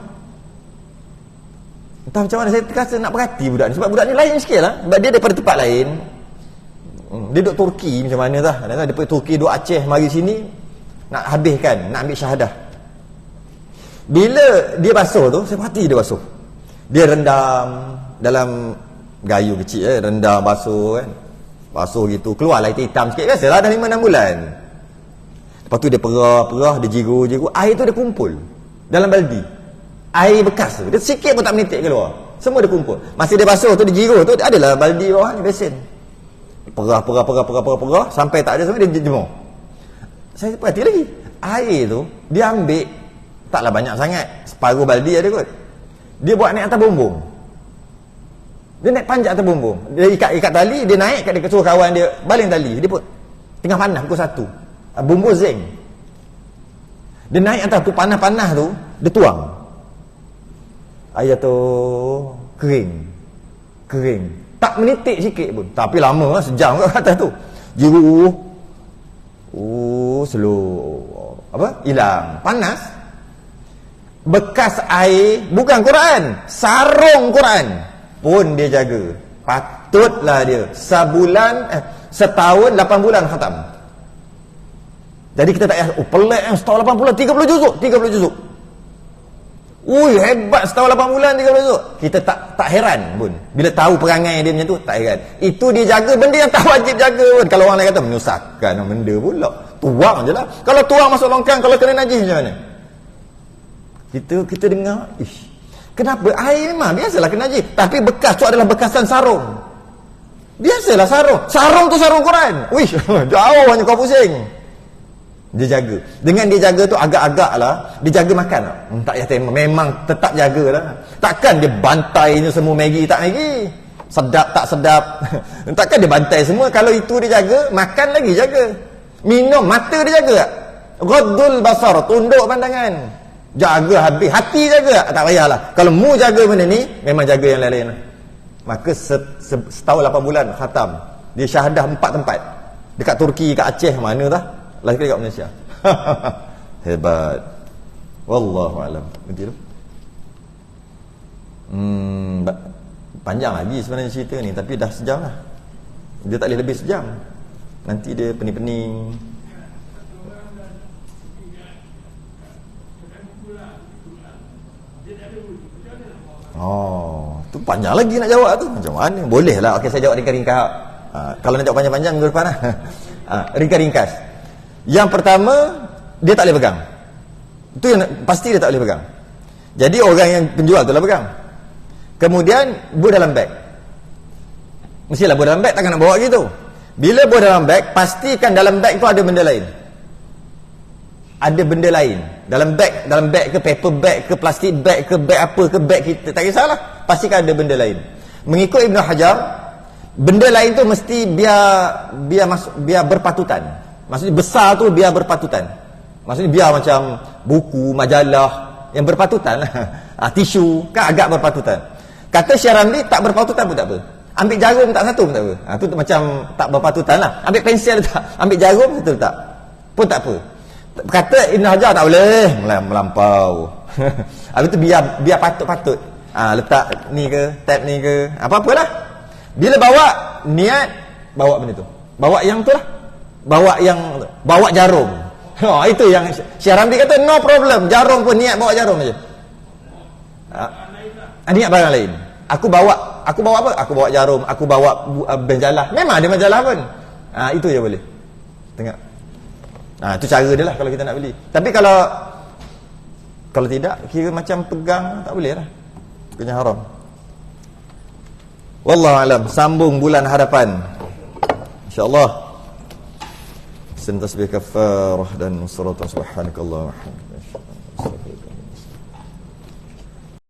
Entah macam mana, saya terasa nak perhati budak ni sebab budak ni lain sikit lah. Sebab dia daripada tempat lain. Dia duduk Turki macam mana dah. Dia pergi Turki, duduk Aceh, mari sini nak habiskan, nak ambil syahadah. Bila dia basuh tu, saya perhati dia basuh. Dia rendam dalam gayu kecil rendam basuh kan. Basuh gitu, keluarlah hitam sikit. Biasalah dah 5-6 bulan. Lepas tu dia perah, dia jiru. Air tu dia kumpul dalam baldi. Air bekas tu, dia sikit pun tak menitik keluar. Semua dia kumpul. Masih dia basuh tu, dia jiru tu, adalah baldi bawah ni, besin. Perah, sampai tak ada semua, dia jemur. Saya perhati lagi. Air tu, dia ambil, taklah banyak sangat. Separuh baldi ada kot. Dia buat naik atas bumbung. Dia naik panjat atas bumbung. Dia ikat tali, dia naik, dia suruh kawan dia baling tali. Dia pun tengah panas pukul 1. Bumbung zinc. Dia naik atas tu, panas-panas tu, dia tuang. Air tu kering. Tak menitik sikit pun. Tapi lama lah, sejam kat atas tu. Jiru. Slow. Hilang. Panas. Bekas air, bukan Quran, sarung Quran pun dia jaga. Patutlah dia setahun 8 bulan khatam. Jadi kita tak pelik setahun 8 bulan 30 juzuk. Hebat setahun 8 bulan 30 juzuk. Kita tak heran pun bila tahu perangai dia macam tu, tak heran. Itu dia jaga benda yang tak wajib jaga pun. Kalau orang lain kata menyusahkan benda pula, tuang je lah. Kalau tuang masuk longkang, kalau kena najis macam mana? Kita dengar, kenapa? Air memang biasalah kena najis. Tapi bekas tu adalah bekasan sarung. Biasalah sarung. Sarung tu sarung Quran. Jauh hanya kau pusing. Dia jaga. Dengan dia jaga tu agak-agak lah, dia jaga makan tak? Tak payah tembak. Memang tetap jaga lah. Takkan dia bantainya semua Maggi tak Maggi. Sedap tak sedap. Takkan dia bantai semua. Kalau itu dia jaga, makan lagi jaga. Minum, mata dia jaga tak? Ghaddul basar, tunduk pandangan. Jaga habis. Hati jaga tak payahlah. Kalau mu jaga benda ni, memang jaga yang lain-lain lah. Maka setahun 8 bulan khatam. Dia syahadah 4 tempat. Dekat Turki, kat Aceh, mana dah? Lagi dekat Malaysia. Hebat. Wallahu alam. Betul. Panjang lagi sebenarnya cerita ni, tapi dah sejam lah. Dia tak boleh lebih sejam. Nanti dia pening-pening. Tu panjang lagi nak jawab tu. Macam mana? Boleh lah. Okey, saya jawab ringkas-ringkas. Kalau nak jawab panjang-panjang minggu depan lah. Ringkas-ringkas. Yang pertama, dia tak boleh pegang. Itu yang pasti dia tak boleh pegang. Jadi orang yang penjual tu lah pegang. Kemudian bawa dalam beg. Mestilah bawa dalam beg, takkan nak bawa gitu. Bila bawa dalam beg, pastikan dalam beg tu ada benda lain. Ada benda lain. Dalam beg ke, paper bag ke, plastik bag ke, beg apa ke, beg kita, tak kisahlah. Pastikan ada benda lain. Mengikut Ibn Hajar, Benda lain tu mesti biar berpatutan. Maksudnya besar tu biar berpatutan. Maksudnya biar macam buku, majalah yang berpatutan. Tisu kan agak berpatutan. Kata Syekh Ramli tak berpatutan pun tak apa. Ambil jarum tak satu pun tak apa. Tu macam tak berpatutan lah. Ambil pensel tak, ambil jarum betul tak? Pun tak apa. Kata Ibn Hajar tak boleh melampau. Habis tu biar patut-patut. Letak ni ke, tab ni ke, apa-apalah. Bila bawa niat, bawa benda tu. Bawa yang tu lah. Bawa jarum. Itu yang Syekh Ramli kata no problem. Jarum pun niat bawa jarum aja. Niat barang lain. Aku bawa apa? Aku bawa jarum, aku bawa majalah. Memang ada majalah pun. Itu je boleh. Tengok. Itu cara dia lah kalau kita nak beli. Tapi kalau tidak, kira macam pegang, tak boleh lah. Kena haram. Wallahu alam. Sambung bulan hadapan, InsyaAllah. Sentasbih kafarah dan suratan subhanakallah wa hamdika.